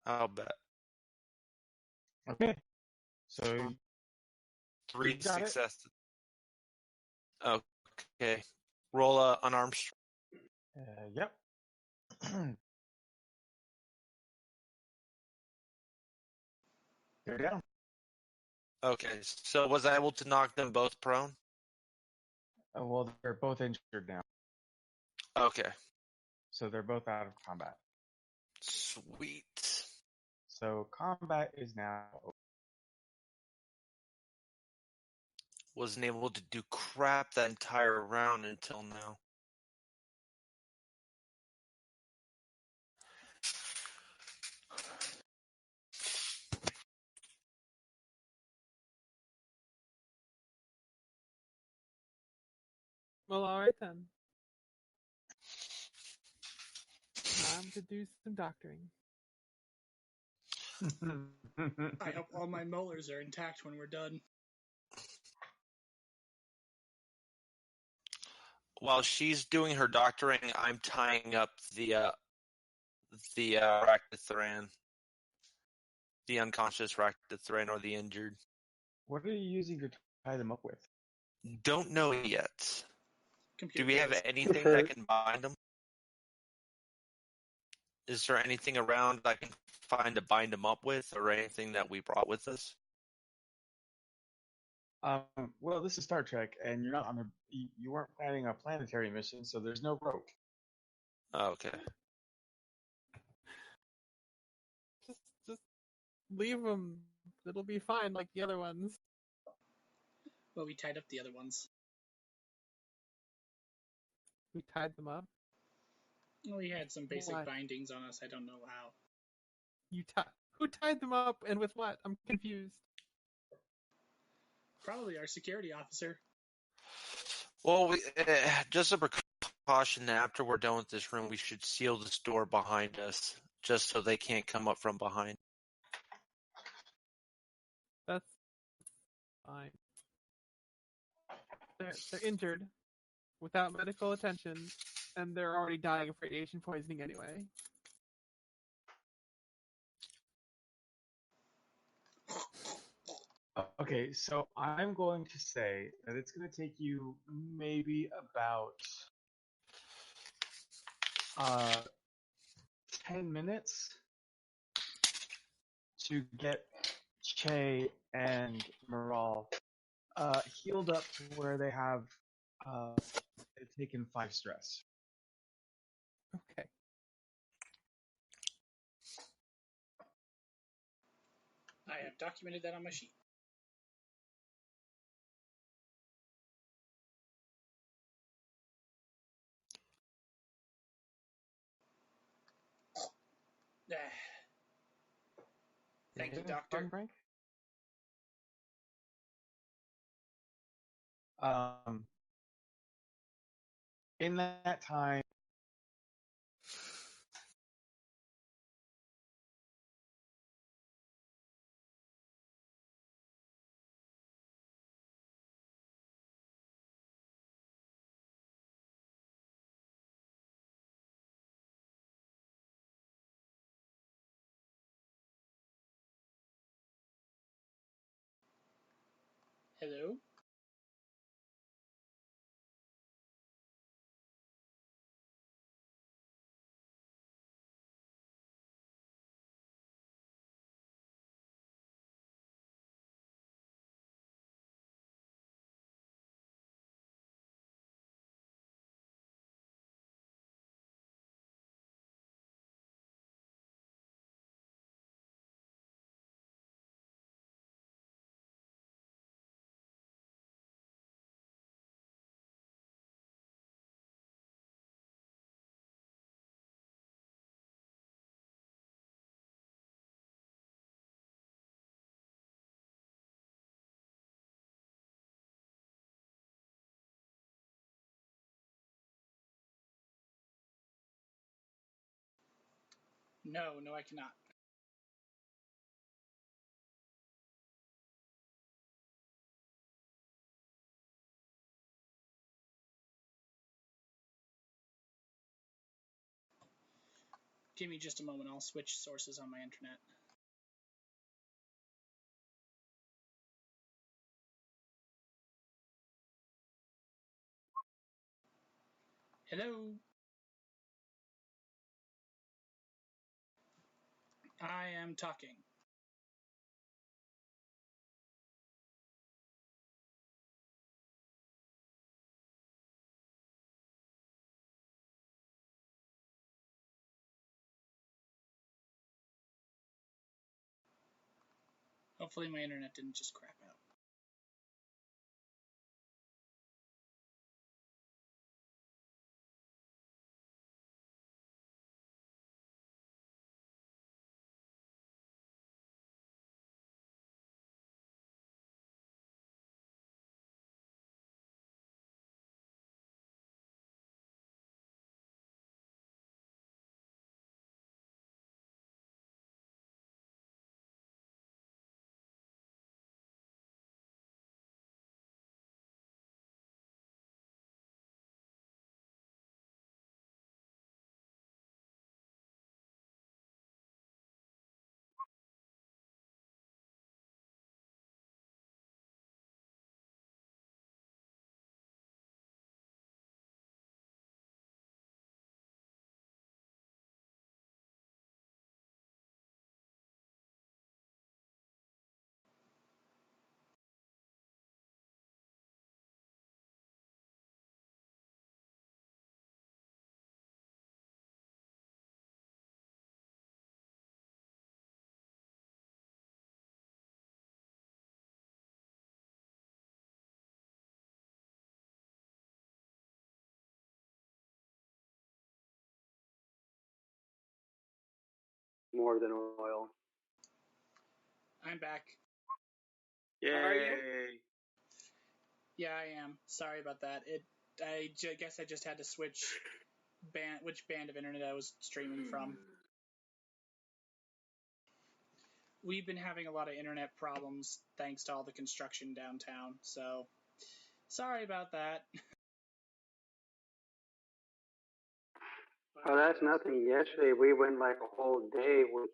I'll bet. Okay. So 3 you got it. successes. Okay. Roll a unarmed strike. Yep. You're down. Okay. So was I able to knock them both prone? Well, they're both injured now, Okay. so they're both out of combat. Sweet. So combat is now over. Wasn't able to do crap that entire round until now. Well, all right then. Time to do some doctoring. I hope all my molars are intact when we're done. While she's doing her doctoring, I'm tying up the Ractithran, the unconscious Ractithran or the injured. What are you using to tie them up with? Don't know yet. Computer Do we have cables. anything that can bind them? Is there anything around I can find to bind them up with, or anything that we brought with us? Well, this is Star Trek, and you're not on a. You weren't planning a planetary mission, so there's no rope. Oh, okay. leave them. It'll be fine, like the other ones. Well, we tied up the other ones. We tied them up. We had some basic What? bindings on us. I don't know how. Who tied them up and with what? I'm confused. Probably our security officer. Well, just a precaution, after we're done with this room, we should seal this door behind us, just so they can't come up from behind. That's fine. They're injured, without medical attention, and they're already dying of radiation poisoning anyway. Okay, so I'm going to say that it's going to take you maybe about 10 minutes to get Che and Maral healed up to where they have they've taken 5 stress. Okay. I have documented that on my sheet. Thank you, Doctor. Fun break? In that time, Hello? No, I cannot. Give me just a moment. I'll switch sources on my internet. Hello? I am talking. Hopefully my internet didn't just crap out. more than oil. I'm back. Yay! Are you? Yeah, I am. Sorry about that. I guess I just had to switch which band of internet I was streaming from. We've been having a lot of internet problems thanks to all the construction downtown, so sorry about that. Oh, that's nothing. Yesterday we went like a whole day with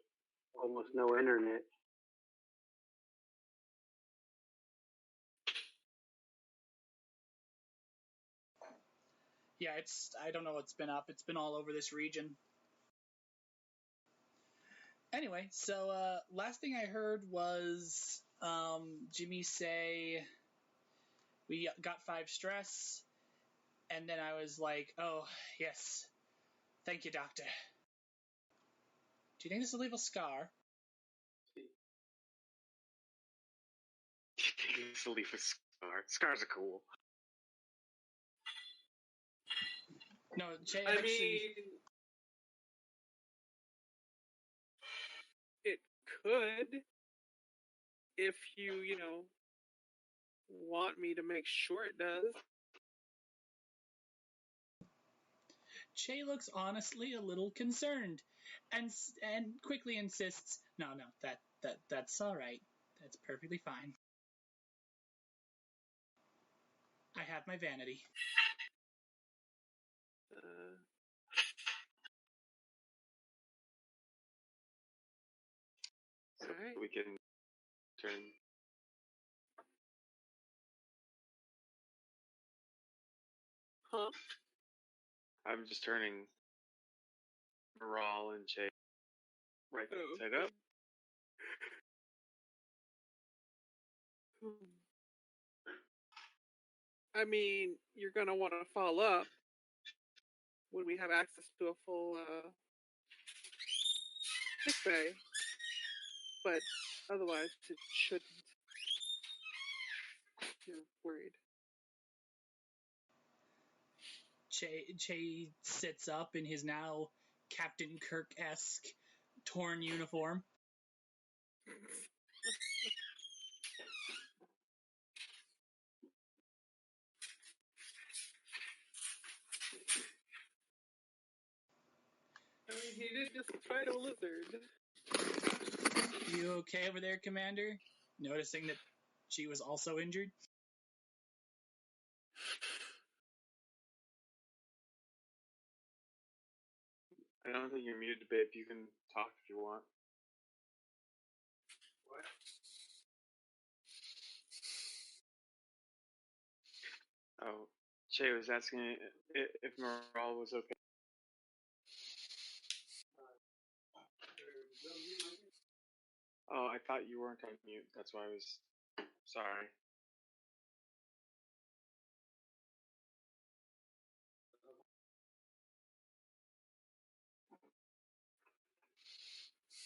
almost no internet. Yeah, I don't know what's been up. It's been all over this region. Anyway, so last thing I heard was Jimmy say we got 5 stress, and then I was like, oh, yes, thank you, doctor. Do you think this will leave a scar? This will leave a scar. Scars are cool. No, Jay, I actually, mean, it could if you want me to make sure it does. Che looks honestly a little concerned, and quickly insists, "No, that's all right. That's perfectly fine. I have my vanity." So Alright. we can turn. Huh? I'm just turning Rawl and Jay right Oh. side up. I mean, you're gonna want to follow up when we have access to a full sick bay, but otherwise it shouldn't. You're worried. Che sits up in his now Captain Kirk-esque torn uniform. I mean, he did just fight a lizard. You okay over there, Commander? Noticing that she was also injured? I don't think you're muted, babe. You can talk if you want. What? Oh, Jay was asking if Morale was okay. Oh, I thought you weren't on mute. That's why I was sorry.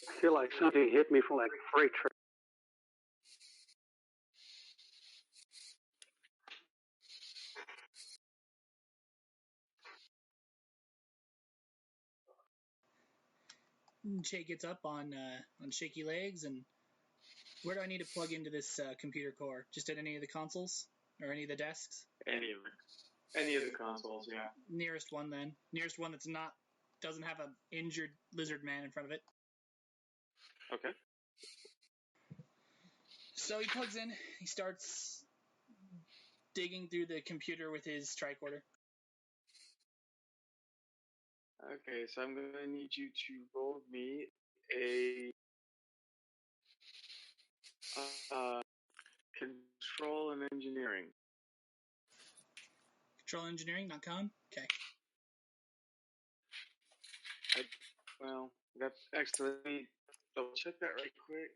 I feel like something hit me from like a freight train. Che gets up on shaky legs, and where do I need to plug into this computer core? Just at any of the consoles or any of the desks? Any of the consoles, yeah. Nearest one, then. Nearest one that's doesn't have an injured lizard man in front of it. Okay. So he plugs in. He starts digging through the computer with his tricorder. Okay, so I'm going to need you to roll me a control and engineering. Controlengineering.com? Okay. That's actually, let me double check that right quick.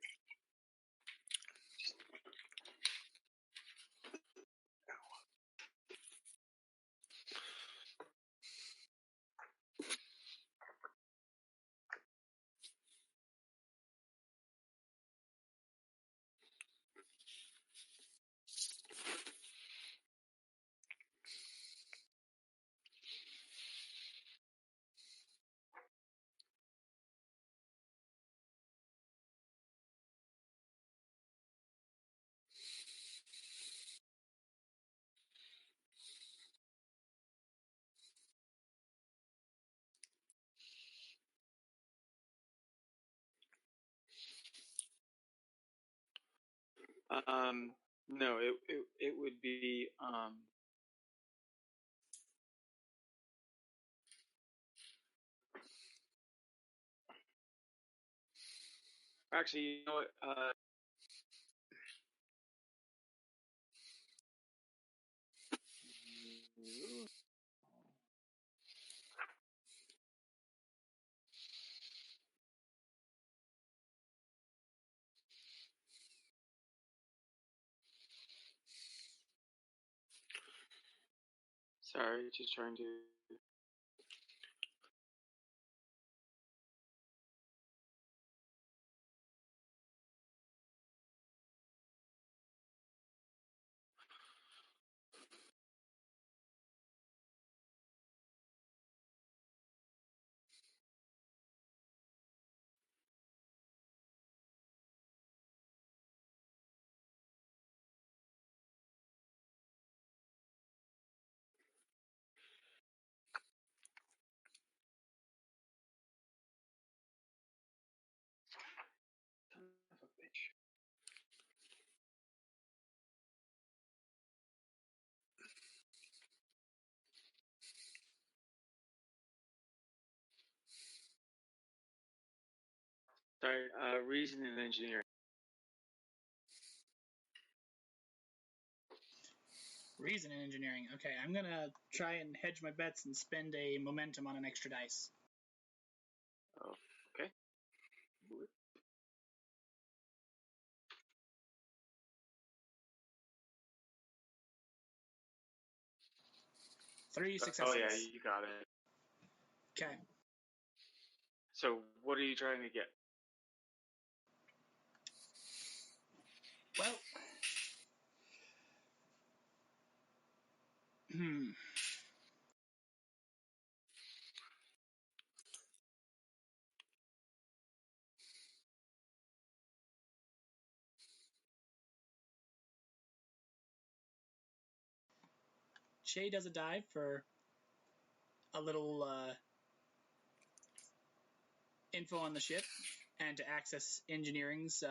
No, it would be actually, you know what? Sorry, just trying to. Son of a bitch. Sorry, reason and engineering. Reason and engineering. Okay, I'm gonna try and hedge my bets and spend a momentum on an extra dice. Oh, okay. 3 successes. Oh yeah, you got it. Okay. So, what are you trying to get? Well. Shay does a dive for a little info on the ship and to access engineering's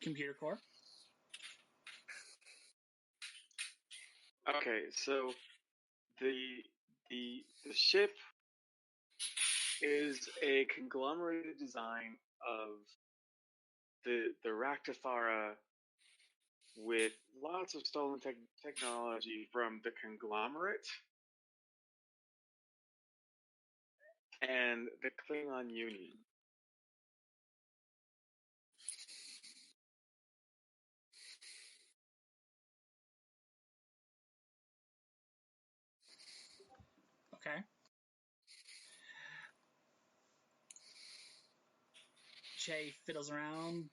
computer core. Okay, so the ship is a conglomerated design of the Ractithara with lots of stolen technology from the conglomerate and the Klingon Union. Okay. Shay fiddles around,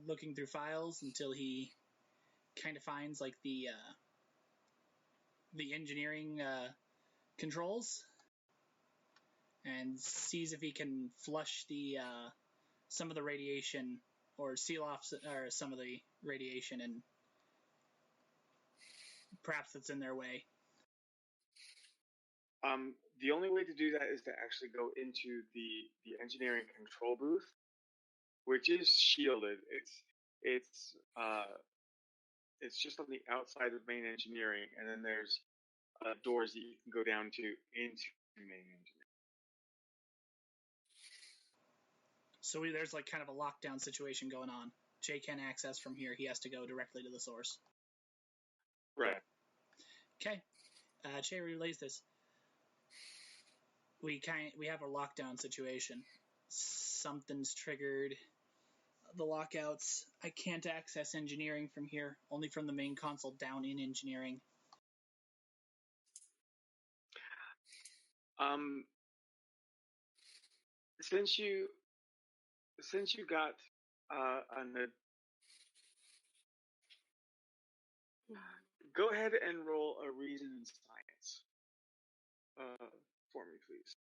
looking through files until he kind of finds like the engineering controls, and sees if he can flush the some of the radiation or seal off or some of the radiation, and perhaps that's in their way. The only way to do that is to actually go into the engineering control booth, which is shielded. It's just on the outside of main engineering, and then there's doors that you can go down to into main engineering. So there's like kind of a lockdown situation going on. Jay can't access from here. He has to go directly to the source. Right. Okay. Jay relays this. We have a lockdown situation. Something's triggered the lockouts. I can't access engineering from here, only from the main console down in engineering. Since you got go ahead and roll a reason and science for me, please.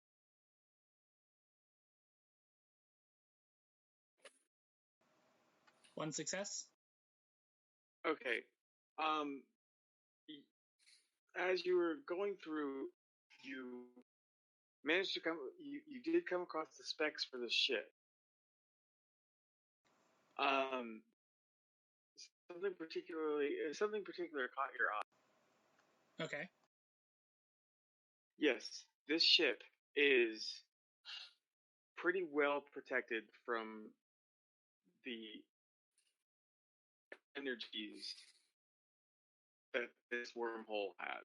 One success. Okay. As you were going through, you managed to you did come across the specs for the ship. something particular caught your eye. Okay. Yes, this ship is pretty well protected from the energies that this wormhole has.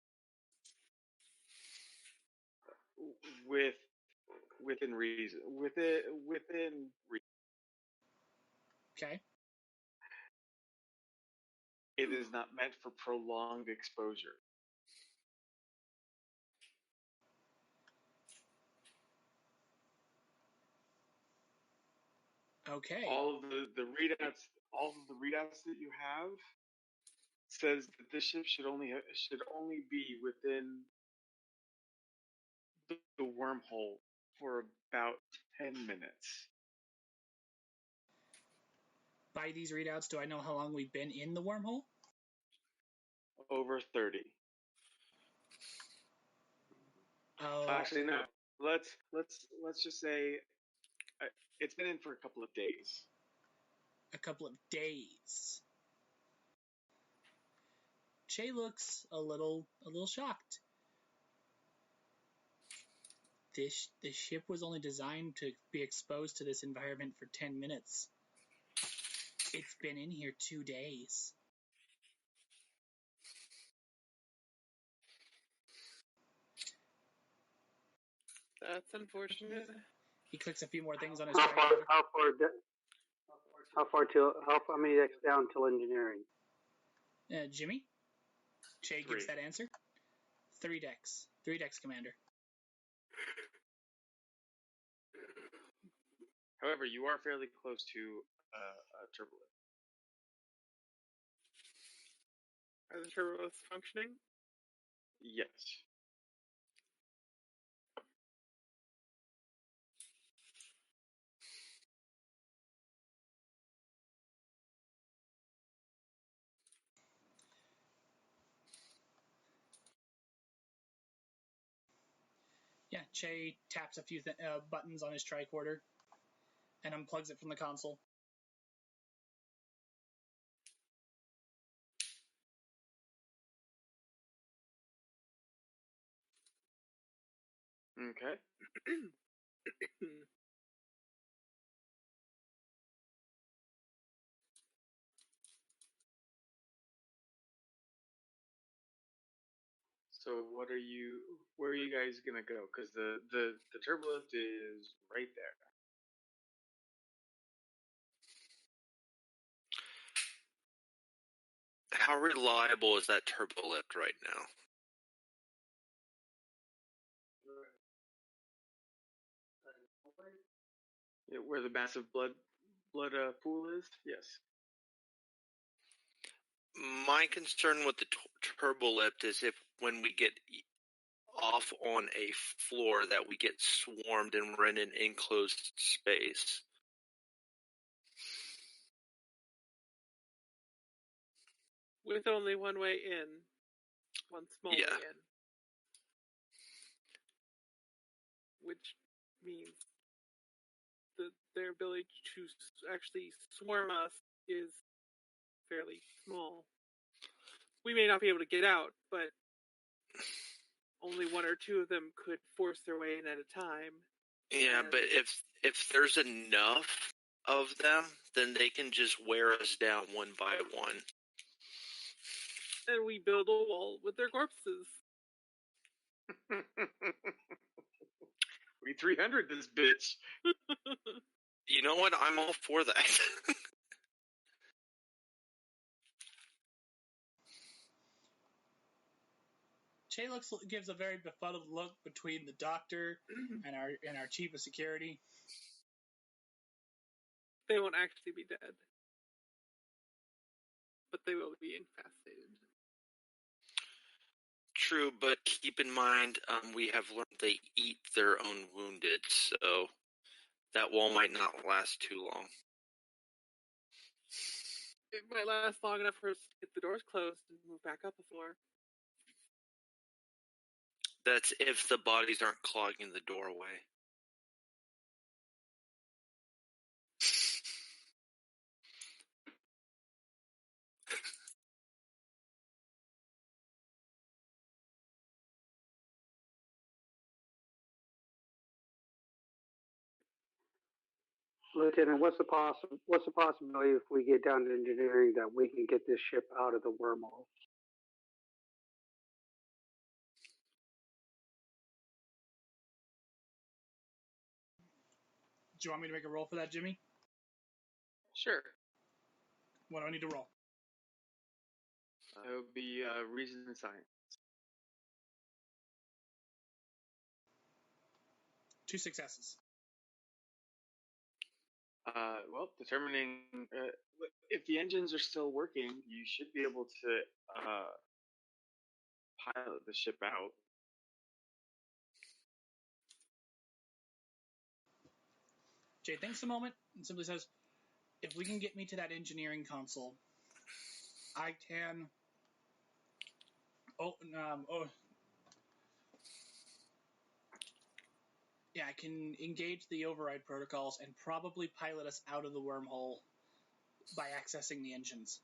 Within reason, within reason. Okay. It is not meant for prolonged exposure. Okay. All of the readouts that you have says that this ship should only be within the wormhole for about 10 minutes. By these readouts, do I know how long we've been in the wormhole? Over 30. Oh, Actually, no. Let's just say it's been in for a couple of days. a couple of days. Che looks a little shocked. This ship was only designed to be exposed to this environment for 10 minutes. It's been in here 2 days. That's unfortunate. He clicks a few more things on his How tricorder. many decks down till engineering? Jimmy? Che 3. gives that answer. 3 decks. 3 decks, Commander. However, you are fairly close to a turbulent. Are the turbos functioning? Yes. Yeah, Che taps a few buttons on his tricorder and unplugs it from the console. Okay. So where are you guys gonna go? Because the turbolift is right there. How reliable is that turbo lift right now? Yeah, where the massive blood pool is? Yes. My concern with the turbo lift is if when we get off on a floor that we get swarmed and we're in an enclosed space. With only one way in. One small way in. Which means their ability to actually swarm us is fairly small. We may not be able to get out, but only 1 or 2 of them could force their way in at a time. Yeah, but if there's enough of them, then they can just wear us down one by one. And we build a wall with their corpses. We 300 this bitch. You know what? I'm all for that. Che gives a very befuddled look between the doctor and our chief of security. They won't actually be dead, but they will be incapacitated. True, but keep in mind, we have learned they eat their own wounded, so that wall might not last too long. It might last long enough for us to get the doors closed and move back up a floor. That's if the bodies aren't clogging the doorway. Lieutenant, what's the possibility if we get down to engineering that we can get this ship out of the wormhole? Do you want me to make a roll for that, Jimmy? Sure. What do I need to roll? It would be reason and science. 2 successes. Well, determining if the engines are still working, you should be able to pilot the ship out. Jay thinks a moment and simply says, if we can get me to that engineering console, I can... Yeah, I can engage the override protocols and probably pilot us out of the wormhole by accessing the engines.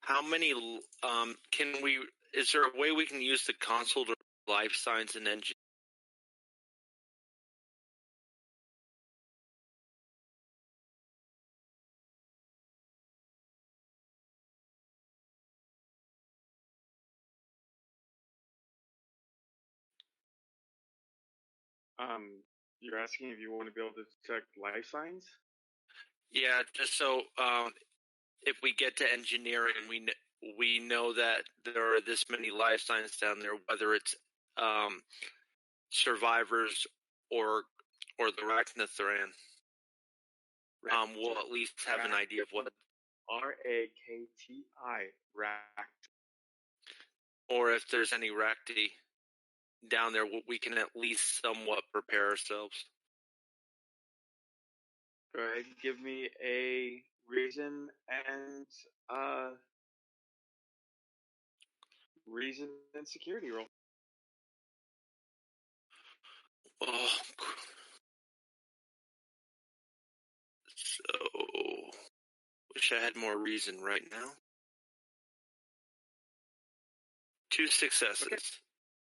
How many can we? Is there a way we can use the console to life science and engineering? You're asking if you want to be able to detect life signs? Yeah, just so if we get to engineering, we know that there are this many life signs down there, whether it's survivors or the Arachnothran. We'll at least have an idea of what. R-A-K-T-I, racked. Or if there's any Racti down there, we can at least somewhat prepare ourselves. Go ahead and give me a reason and security roll. Oh, so wish I had more reason right now. 2 successes. Okay.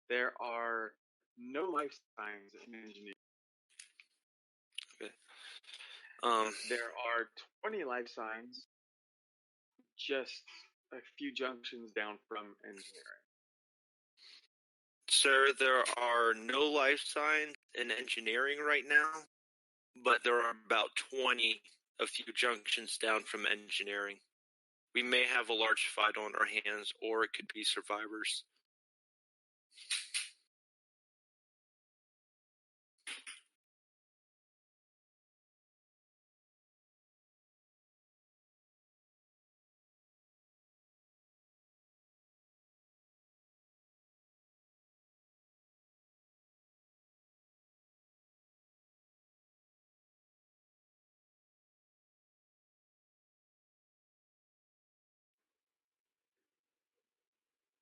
There are no life signs in engineering. Okay. There are 20 life signs just a few junctions down from engineering. Sir, there are no life signs in engineering right now, but there are about 20 a few junctions down from engineering. We may have a large fight on our hands, or it could be survivors.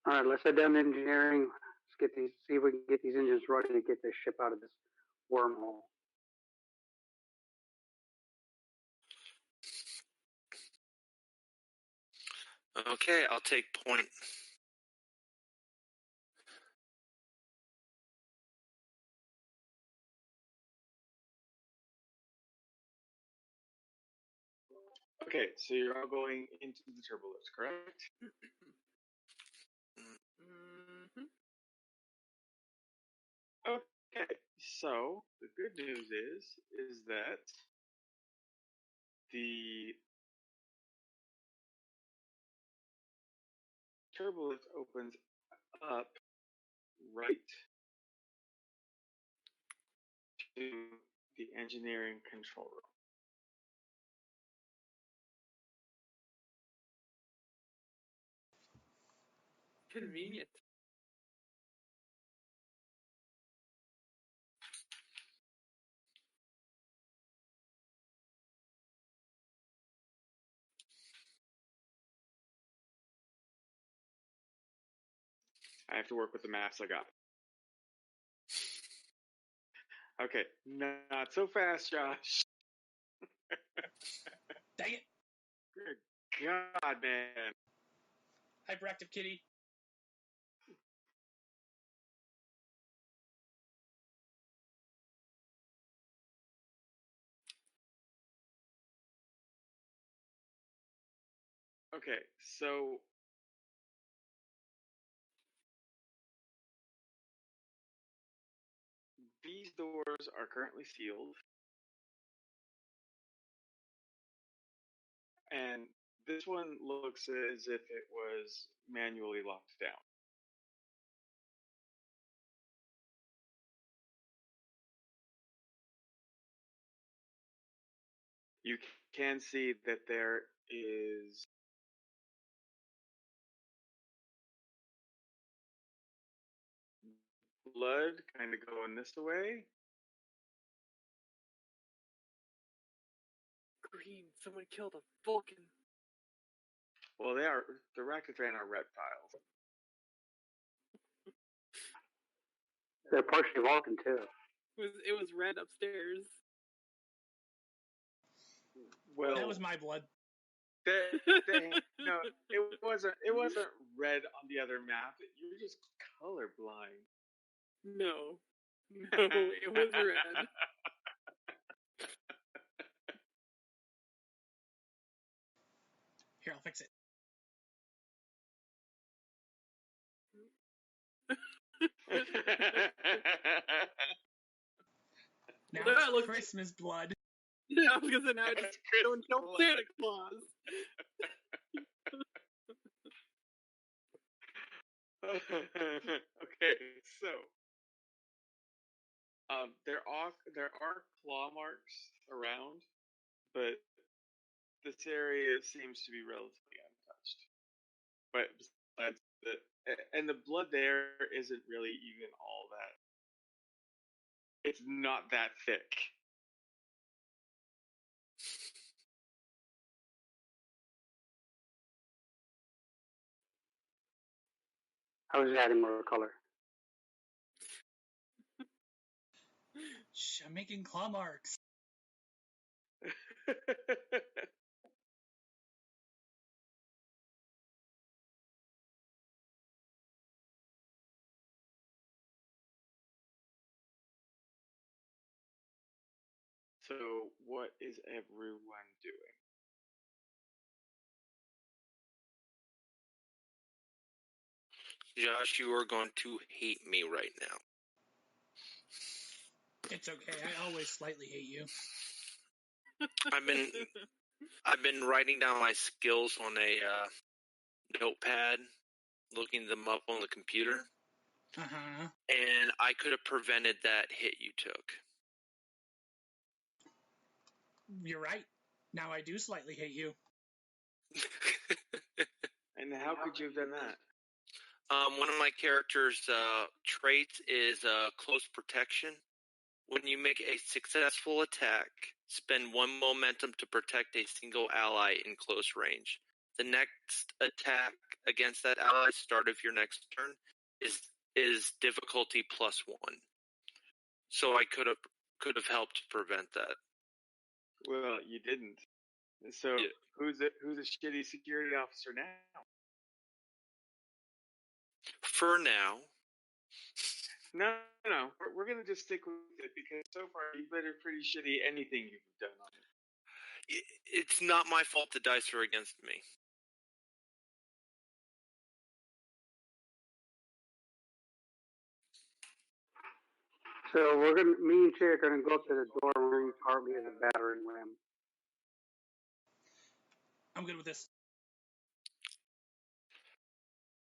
All right, let's head down to engineering. Let's see if we can get these engines running and get this ship out of this wormhole. Okay, I'll take point. Okay, so you're all going into the turbolift, correct? Mm-hmm. Okay, so the good news is that the turbolift opens up right to the engineering control room. Convenient. I have to work with the maps I got. Okay, not so fast, Josh. Dang it! Good God, man. Hyperactive kitty. Okay, so these doors are currently sealed, and this one looks as if it was manually locked down. You can see that there is blood kind of going this way. Green. Someone killed a Vulcan. Well, the Rakatran are reptiles. They're partially Vulcan too. It was red upstairs. Well, That was my blood. No, it wasn't red on the other map. You're just colorblind. No, it was red. Here, I'll fix it. Now Well, that it's looks- Christmas blood. Yeah, I was gonna say now it's don't Santa Claus. Okay, so there are claw marks around, but this area seems to be relatively untouched. But besides and the blood there isn't really even all that. It's not that thick. I was adding more color. Shh, I'm making claw marks. So, what is everyone doing? Josh, you are going to hate me right now. It's okay. I always slightly hate you. I've been writing down my skills on a notepad, looking them up on the computer, Uh-huh. and I could have prevented that hit you took. You're right. Now I do slightly hate you. And how could you have done that? One of my character's traits is close protection. When you make a successful attack, spend 1 momentum to protect a single ally in close range. The next attack against that ally, start of your next turn, is difficulty +1. So I could have helped prevent that. Well, you didn't. So Yeah. who's a shitty security officer now? For now. No. We're gonna just stick with it because so far you've been pretty shitty anything you've done on it. It's not my fault the dice are against me. So me and Jay are gonna go to the door and we're gonna use Hartley as a battering ram. I'm good with this.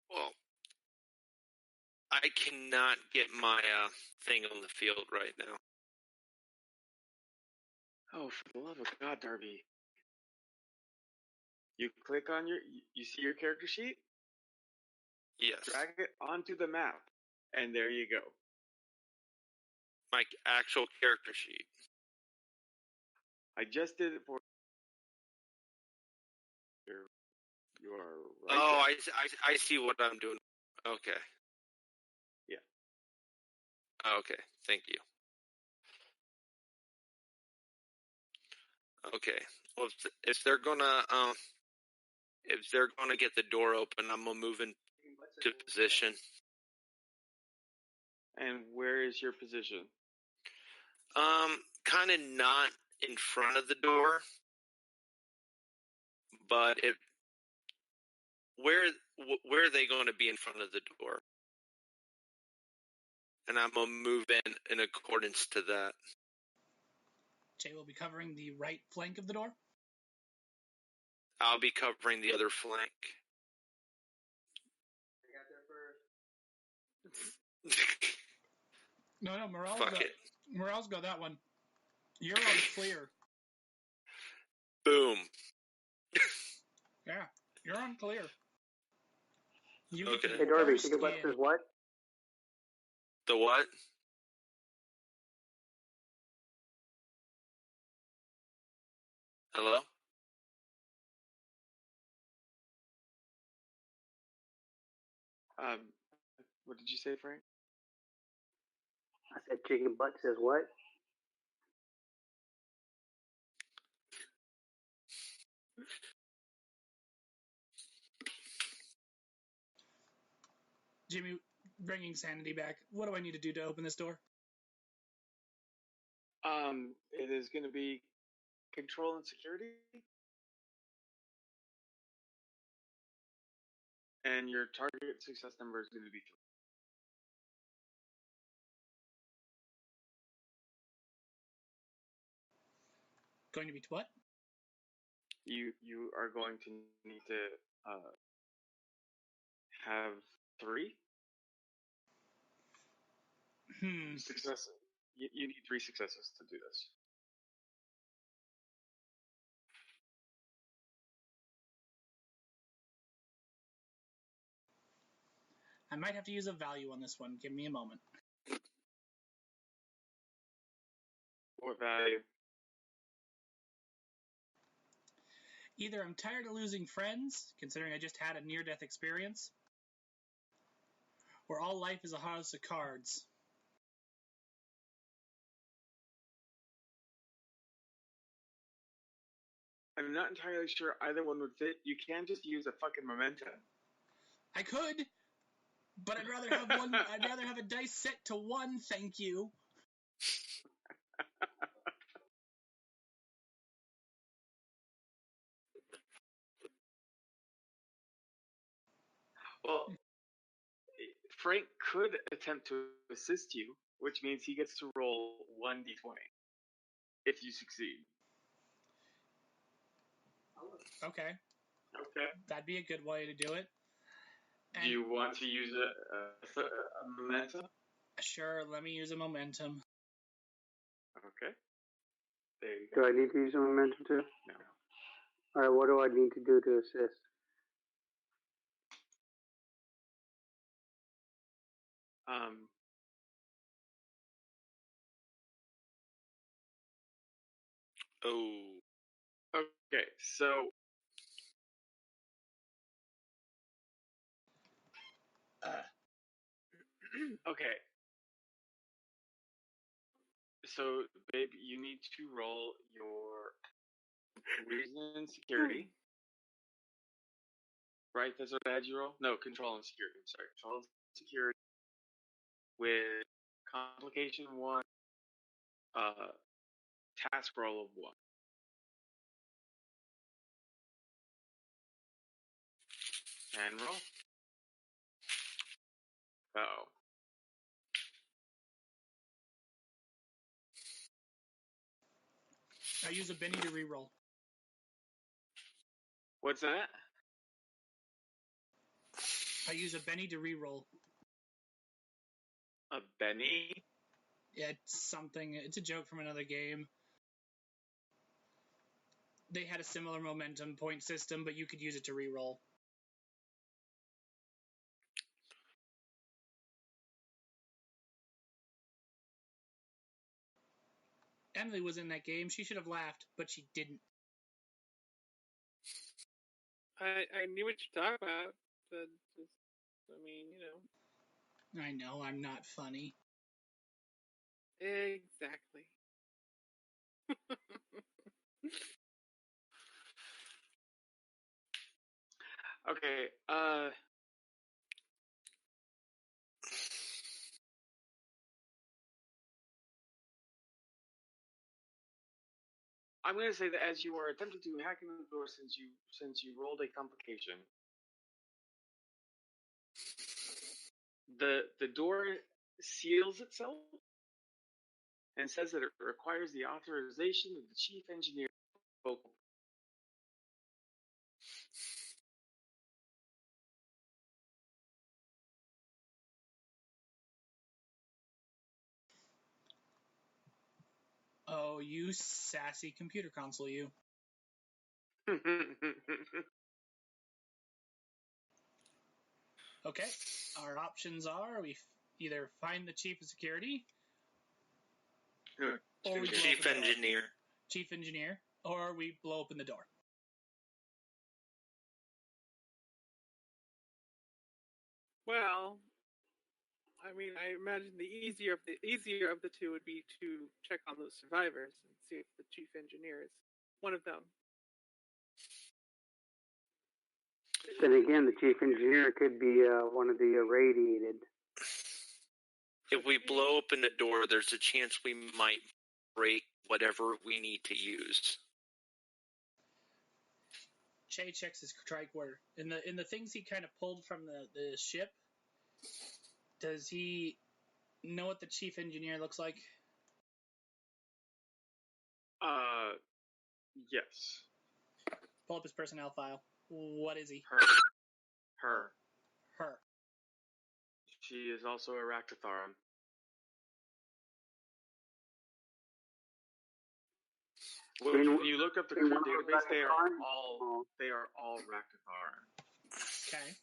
Well, I cannot get my thing on the field right now. Oh, for the love of God, Darby! You click on you see your character sheet, Yes. drag it onto the map, and there you go. My actual character sheet. I just did it for you. You are right. Oh, there. I see what I'm doing. Okay. Yeah. Okay, thank you. Okay. Well, if they're gonna if they're going to get the door open, I'm going to move into position. And where is your position? Kind of not in front of the door, but where are they going to be in front of the door? And I'm going to move in accordance to that. Jay will be covering the right flank of the door. I'll be covering the other flank. No, Morale's Fuck got, it. Morale's got that one. You're on clear. Boom. Yeah, you're on clear. You Okay. Hey, Darby, burst ticket button in. says what? The what? Hello? What did you say, Frank? I said chicken butt says what? Jimmy, bringing sanity back. What do I need to do to open this door? It is going to be control and security. And your target success number is going to be 3. Going to be what? You are going to need to have 3 successes. You need 3 successes to do this. I might have to use a value on this one. Give me a moment. What value? Either I'm tired of losing friends, considering I just had a near-death experience, or all life is a house of cards. I'm not entirely sure either one would fit. You can just use a fucking momentum. I could, but I'd rather have one. I'd rather have a dice set to 1. Thank you. Well, Frank could attempt to assist you, which means he gets to roll 1d20 if you succeed. Okay. Okay. That'd be a good way to do it. Do you want to use a momentum? Sure, let me use a momentum. Okay. There you Do go. I need to use a momentum too? No. Alright, what do I need to do to assist? Oh. Okay, so okay. So, babe, you need to roll your reason and security. Right? That's what I had you roll? No, control and security. I'm sorry. Control and security with complication 1, task roll of 1. And roll. Uh-oh. I use a Benny to reroll. What's that? I use a Benny to reroll. A Benny? Yeah, it's something. It's a joke from another game. They had a similar momentum point system, but you could use it to reroll. Emily was in that game. She should have laughed, but she didn't. I knew what you're talking about, but just, I mean, I know, I'm not funny. Exactly. Okay, I'm going to say that as you are attempting to hack into the door, since you rolled a complication, the door seals itself and says that it requires the authorization of the chief engineer. Oh, you sassy computer console, you. Okay, our options are we either find the chief of security, or we Chief engineer. Chief engineer, or we blow open the door. Well, I mean, I imagine the easier of the two would be to check on those survivors and see if the chief engineer is one of them. Then again, the chief engineer could be one of the irradiated. If we blow open the door, there's a chance we might break whatever we need to use. Che checks his tricorder. In the things he kind of pulled from the ship, does he know what the chief engineer looks like? Yes. Pull up his personnel file. What is he? Her. Her. She is also a Raktatharan. When you look up the crew database, they are all Raktatharan. Okay.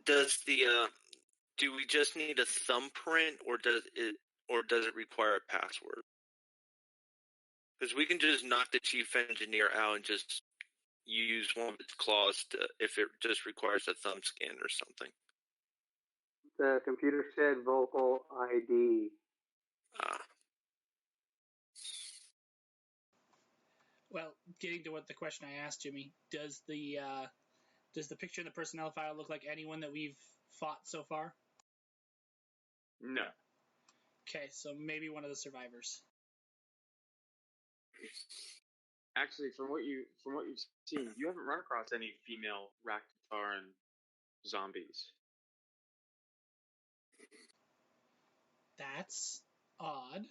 Does do we just need a thumbprint, or does it require a password? Because we can just knock the chief engineer out and just use one of its claws if it just requires a thumb scan or something. The computer said vocal ID. Well, getting to what the question I asked Jimmy, does the picture in the personnel file look like anyone that we've fought so far? No. Okay, so maybe one of the survivors. Actually, from what you've seen, you haven't run across any female Raktatharan zombies. That's odd.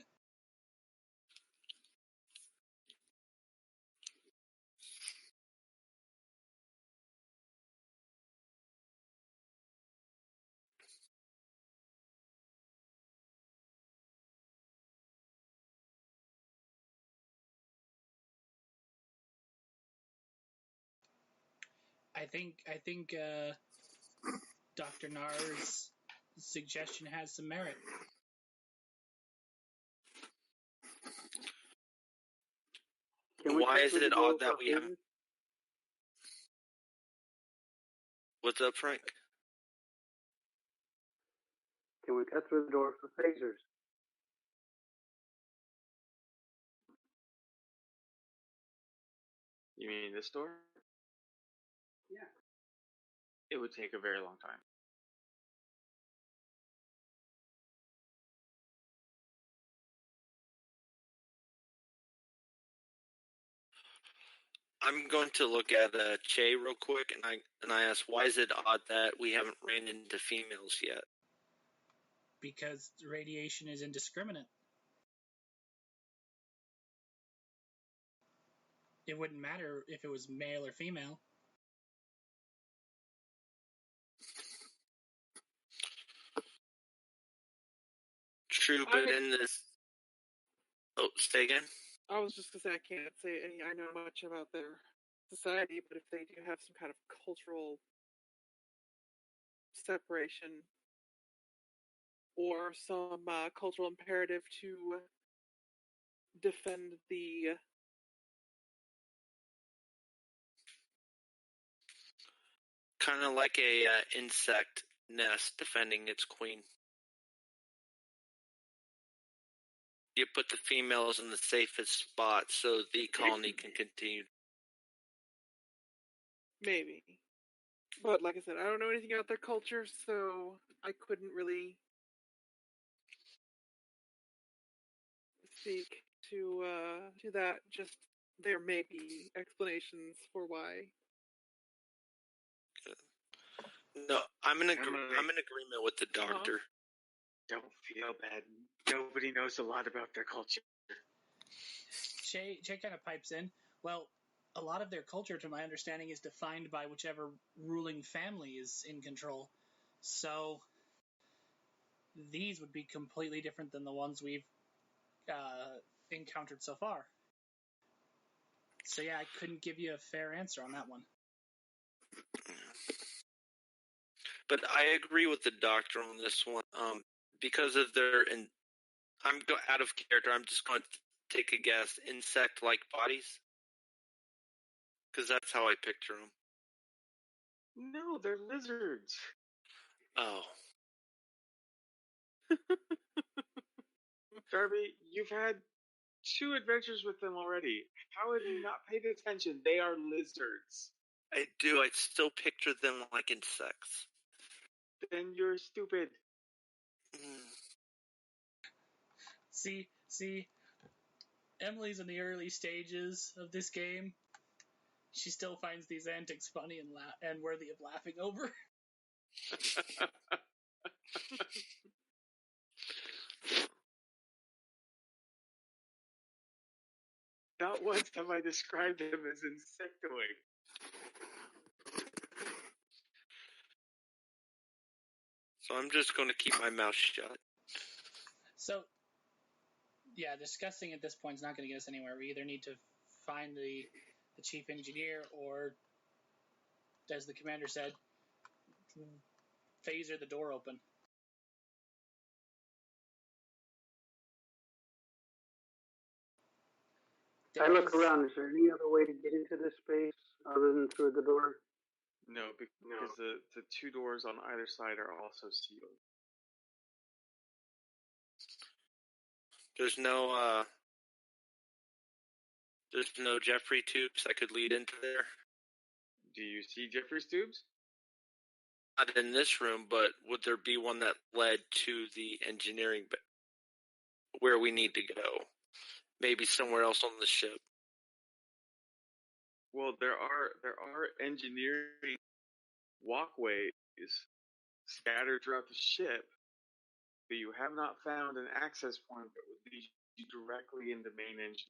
I think Dr. Nar's suggestion has some merit. Why is it odd that we haven't? What's up, Frank? Can we cut through the doors with phasers? You mean this door? Yeah. It would take a very long time. I'm going to look at Che real quick, and I ask, why is it odd that we haven't ran into females yet? Because radiation is indiscriminate. It wouldn't matter if it was male or female. True, but in this... Oh, say again? I was just going to say I can't say I know much about their society, but if they do have some kind of cultural separation or some cultural imperative to defend the kind of like a insect nest defending its queen. You put the females in the safest spot so the colony can continue. Maybe. But like I said, I don't know anything about their culture, so I couldn't really speak to that. Just there may be explanations for why. No, I'm in agreement with the doctor. Don't feel bad. Nobody knows a lot about their culture. Che kind of pipes in. Well, a lot of their culture, to my understanding, is defined by whichever ruling family is in control. So these would be completely different than the ones we've encountered so far. So yeah, I couldn't give you a fair answer on that one. But I agree with the doctor on this one. Because of their, I'm out of character. I'm just going to take a guess. Insect-like bodies, because that's how I picture them. No, they're lizards. Oh. Darby, you've had 2 adventures with them already. How have you not paid attention? They are lizards. I do. I still picture them like insects. Then you're stupid. See, Emily's in the early stages of this game. She still finds these antics funny and worthy of laughing over. Not once have I described them as insectoid. So I'm just going to keep my mouth shut. So, yeah, discussing at this point is not going to get us anywhere. We either need to find the chief engineer or, as the commander said, phaser the door open. I look around. Is there any other way to get into this space other than through the door? No, because the 2 doors on either side are also sealed. There's no Jeffrey tubes that could lead into there. Do you see Jeffrey's tubes? Not in this room, but would there be one that led to the engineering where we need to go? Maybe somewhere else on the ship. Well, there are engineering walkways scattered throughout the ship, but you have not found an access point that would lead you directly into main engine.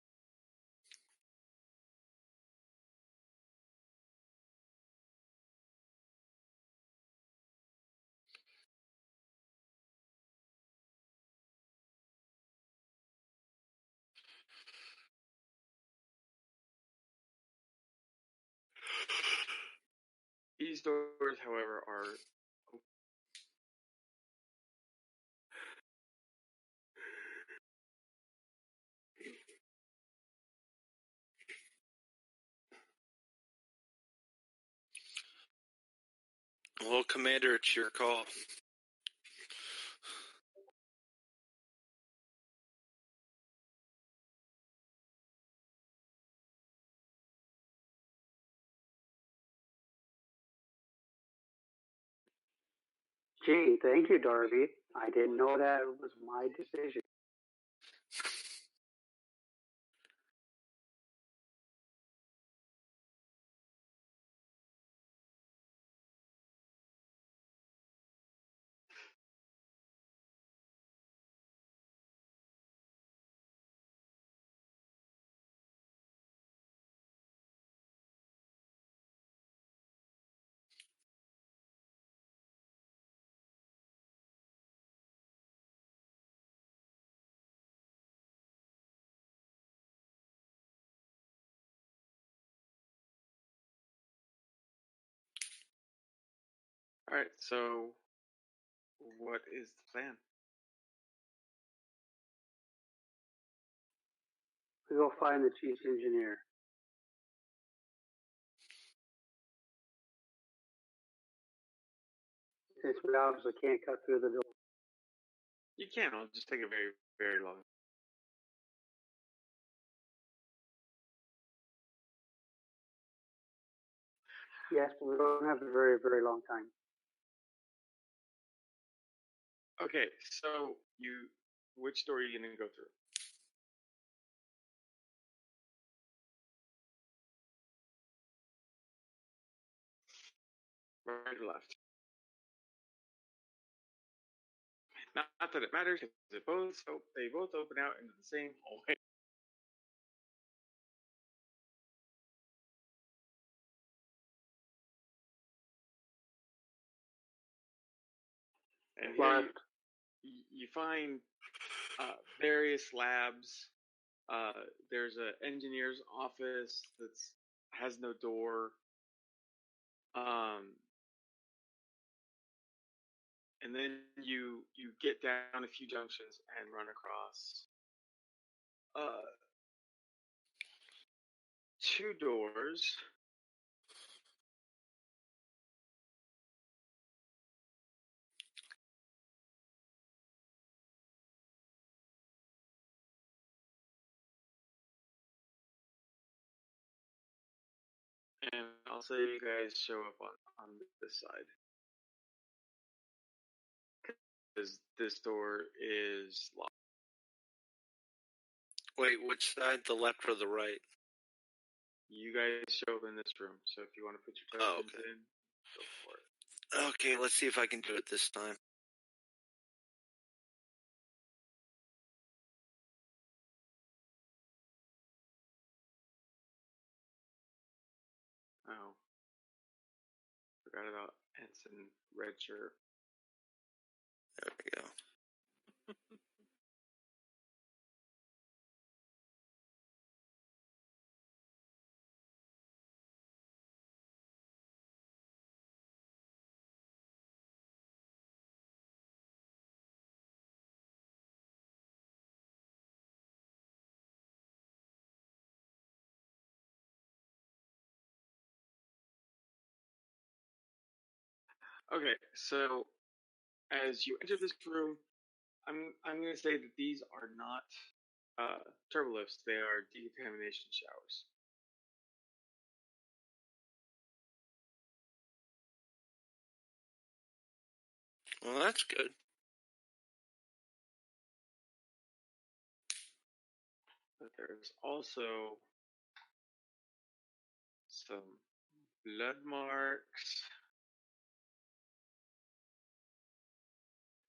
These doors, however, are open. Well, Commander, it's your call. Gee, thank you, Darby. I didn't know that was my decision. Alright, so what is the plan? We go find the chief engineer. Since we obviously can't cut through the door. You can, it'll just take a very, very long. Yes, but we don't have a very, very long time. Okay, so which door are you gonna go through? Right or left? Not that it matters, because they both open out into the same hallway. And here you find various labs. There's an engineer's office that has no door. And then you get down a few junctions and run across two doors. And I'll say you guys show up on this side. Because this door is locked. Wait, which side? The left or the right? You guys show up in this room, so if you want to put your tokens in, go for it. Okay, let's see if I can do it this time. Oh. Forgot about Ensign Red Shirt. There we go. Okay, so as you enter this room, I'm going to say that these are not turbolifts; they are decontamination showers. Well, that's good. But there's also some blood marks.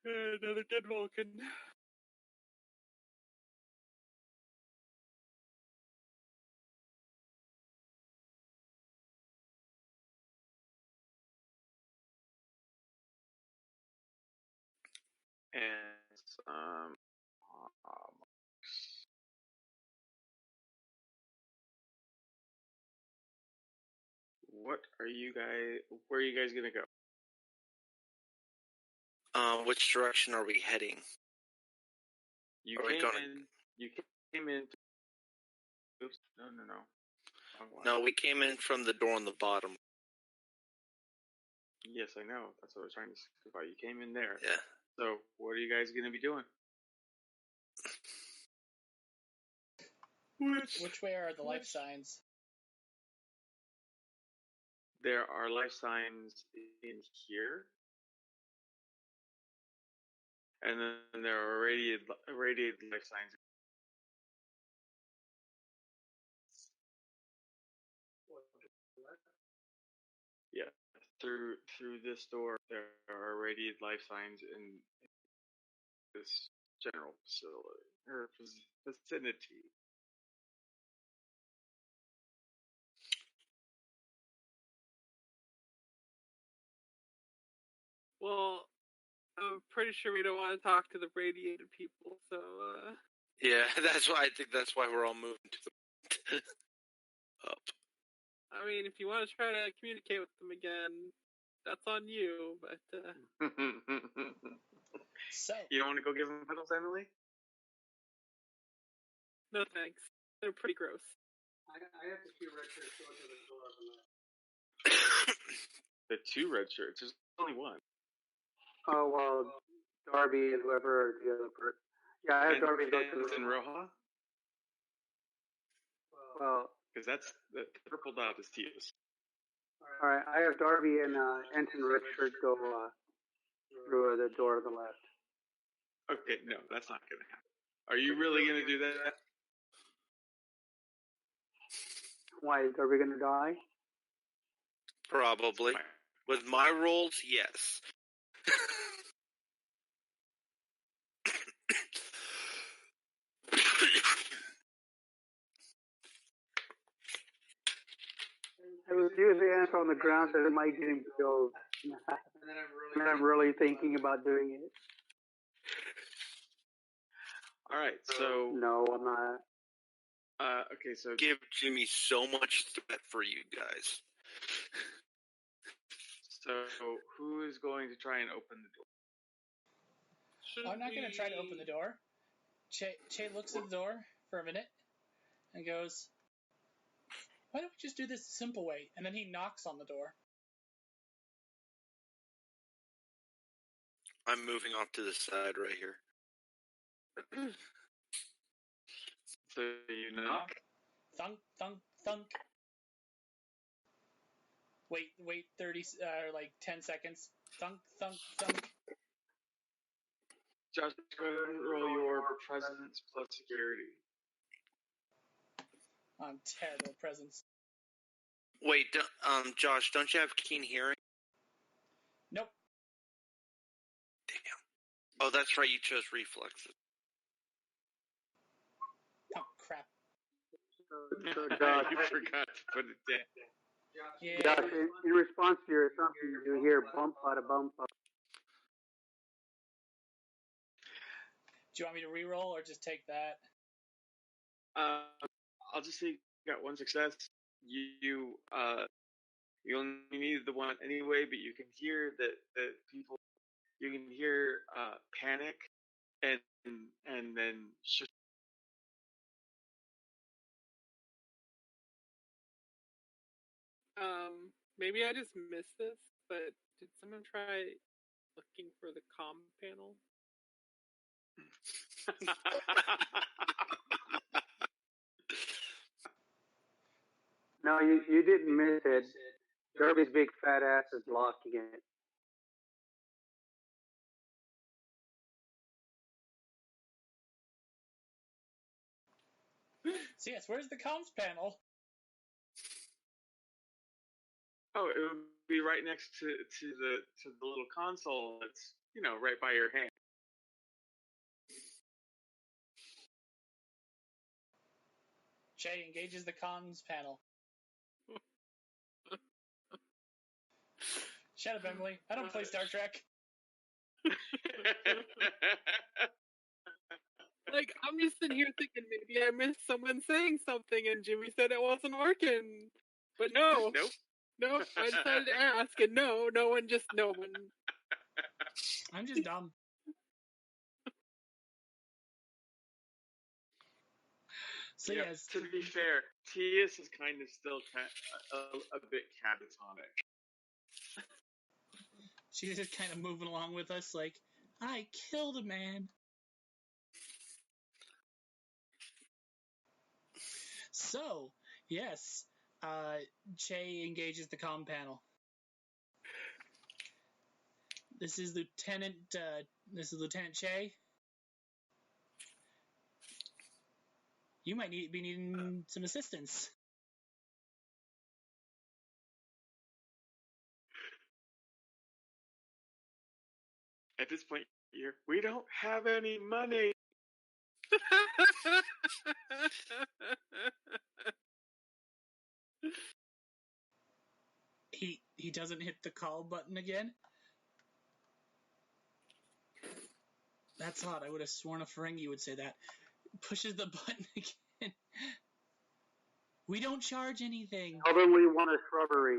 Another dead Vulcan. And some marks. What are you guys? Where are you guys gonna go? Which direction are we heading? You came in. Oops! No. Wrong one. No, we came in from the door on the bottom. Yes, I know. That's what I was trying to say about. You came in there. Yeah. So, what are you guys gonna be doing? Which way are the life signs? There are life signs in here, and then there are irradiated life signs. Yeah, through this door, there are irradiated life signs in this general facility or vicinity. Well, I'm pretty sure we don't want to talk to the radiated people, so Yeah, that's why I think that's why we're all moving to the up. I mean, if you want to try to communicate with them again, that's on you, but So You don't want to go give them pedals, Emily? no thanks. They're pretty gross. I have the two red shirts go to the door on the left. The two red shirts. There's only one. Oh, well, Darby and whoever the other person. Yeah, I have Darby go to the in Roja. Well, because that's the purple dot is Tia's. All right, I have Darby and Ensign Richard go through the door to the left. Okay, no, that's not going to happen. Are you really going to do that? Why is Darby going to die? Probably. With my rolls, yes. I refuse to answer on the grounds that it might get him killed. And I'm really thinking about doing it. All right, so No, I'm not. okay, so Give Jimmy so much threat for you guys. So who is going to try and open the door? I'm not going to try to open the door. Che looks at the door for a minute and goes, "Why don't we just do this the simple way?" And then he knocks on the door. I'm moving off to the side right here. So you knock. Thunk, thunk, thunk. Wait 30, like 10 seconds. Thunk, thunk, thunk. Josh, go ahead and roll your presence plus security. I'm terrible at presence. Wait, Josh, don't you have keen hearing? Nope. Damn. Oh, that's right, you chose reflexes. Oh, crap. So Josh, You forgot to put it down. Yeah. Josh, in response to your assumption, you hear bump, bada bump. Do you want me to re-roll or just take that? I'll just say you got one success. You only needed the one anyway, but you can hear that people. You can hear panic and then Maybe I just missed this, but did someone try looking for the comm panel? No, you didn't miss it. Darby's big fat ass is blocking it. So yes, where's the comms panel? Oh, it would be right next to the little console that's right by your hand. Che engages the comms panel. Shut up, Emily. I don't play Star Trek. Like, I'm just sitting here thinking maybe I missed someone saying something and Jimmy said it wasn't working. But no. Nope. No, I decided to ask and no one. I'm just dumb. So Yeah, yes. to be fair, Tias is kind of still a bit catatonic. She's just kind of moving along with us like, I killed a man. So, yes, Che engages the comm panel. This is Lieutenant Che. You might be needing some assistance. At this point, we don't have any money. He doesn't hit the call button again. That's odd. I would have sworn a Ferengi would say that. Pushes the button again. We don't charge anything. Tell them we want a shrubbery.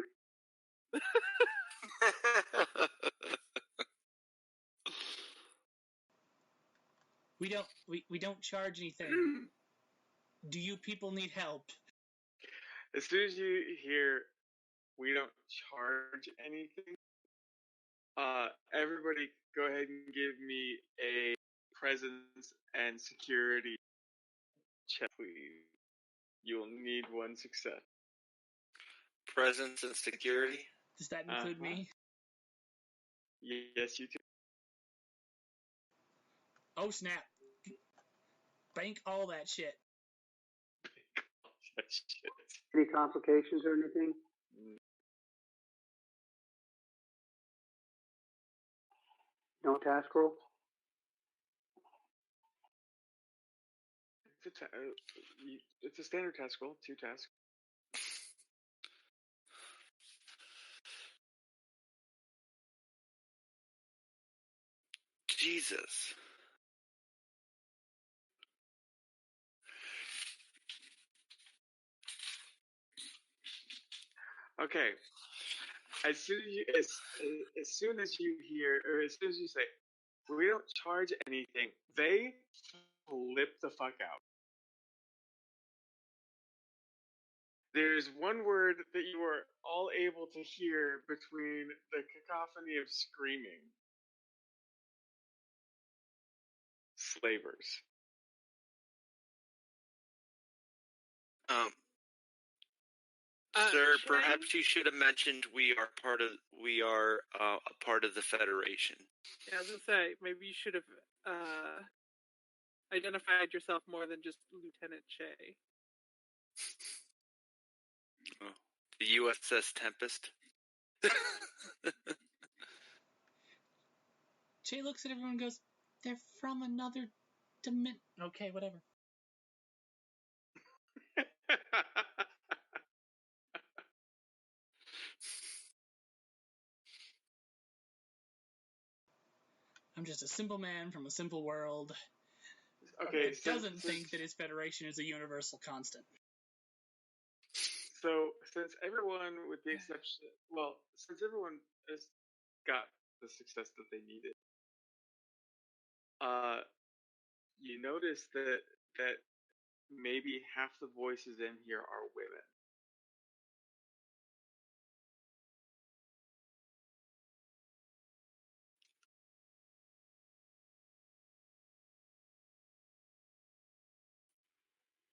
We don't charge anything. Do you people need help? As soon as you hear we don't charge anything, everybody go ahead and give me a presence and security check, please. You'll need one success. presence and security. Does that include me? Yes, you too. Oh, snap. Bank all that shit. Shit. Any complications or anything? No task roll? It's a standard task roll, 2 tasks. Jesus. Okay. As soon as you hear, or as soon as you say, we don't charge anything, they flip the fuck out. There's one word that you are all able to hear between the cacophony of screaming. Slavers. Sir, Shane? perhaps you should have mentioned we are a part of the Federation. Yeah, I was gonna say maybe you should have identified yourself more than just Lieutenant Che. Oh, the USS Tempest. Che looks at everyone and goes, they're from another dimension. Okay, whatever. I'm just a simple man from a simple world Okay, that doesn't think that his federation is a universal constant. So, since everyone, with the exception, since everyone has got the success that they needed, you notice that maybe half the voices in here are women.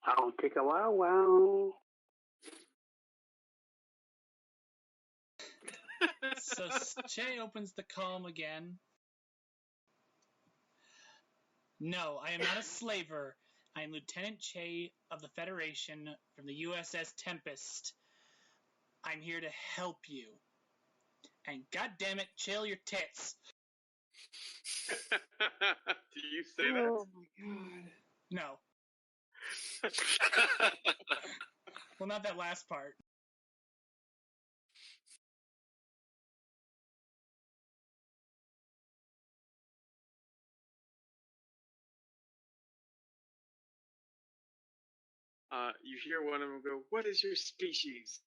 I'll take a wow. So Che opens the calm again. No, I am not a slaver. I am Lieutenant Che of the Federation from the USS Tempest. I'm here to help you. And goddammit, chill your tits. Do you say that? Oh my god. No. Well, not that last part. You hear one of them go, "What is your species?"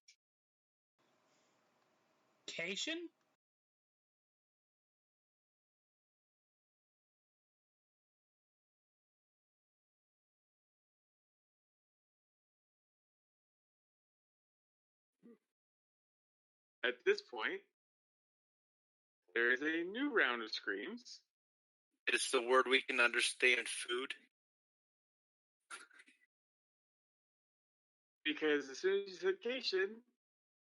Cation? At this point, there is a new round of screams. Is the word we can understand food? Because as soon as you said Cation,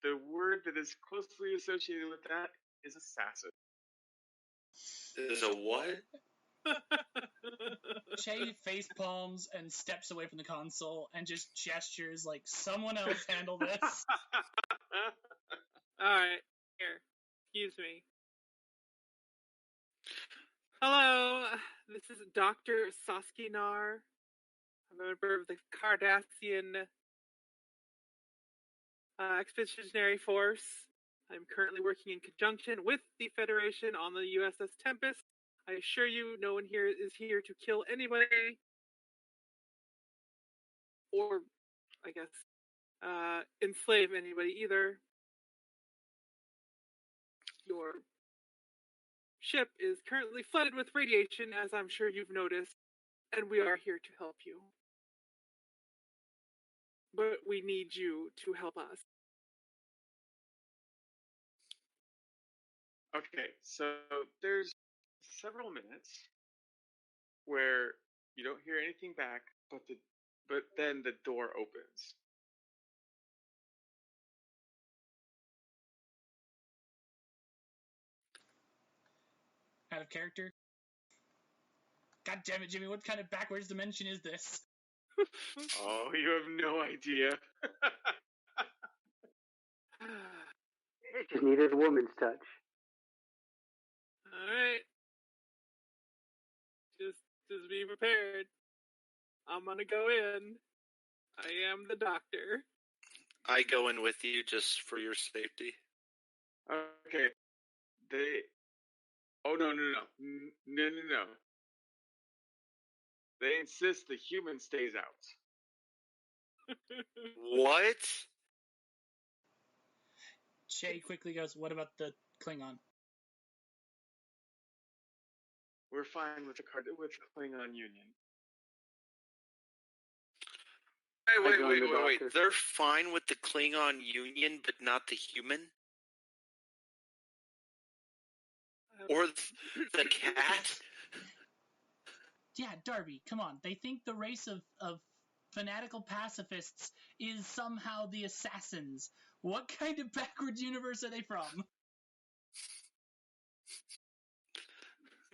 the word that is closely associated with that is assassin. Is a what? Che face palms and steps away from the console and just gestures like someone else handle this. Alright, here. Excuse me. Hello, this is Dr. Saskinar. I'm a member of the Cardassian Expeditionary Force. I'm currently working in conjunction with the Federation on the USS Tempest. I assure you, no one here is here to kill anybody. Or, I guess, enslave anybody either. Your ship is currently flooded with radiation, as I'm sure you've noticed, and we are here to help you. But we need you to help us. Okay, so there's several minutes where you don't hear anything back, but then the door opens. Out of character. God damn it, Jimmy! What kind of backwards dimension is this? Oh, you have no idea. It just needed a woman's touch. Alright. Just be prepared. I'm gonna go in. I am the doctor. I go in with you just for your safety. Okay. Oh, no. No. They insist the human stays out. What? Che quickly goes, what about the Klingon? We're fine with the Klingon Union. Wait. They're fine with the Klingon Union, but not the human? Or the cat? Yeah, Darby, come on. They think the race of fanatical pacifists is somehow the assassins. What kind of backwards universe are they from?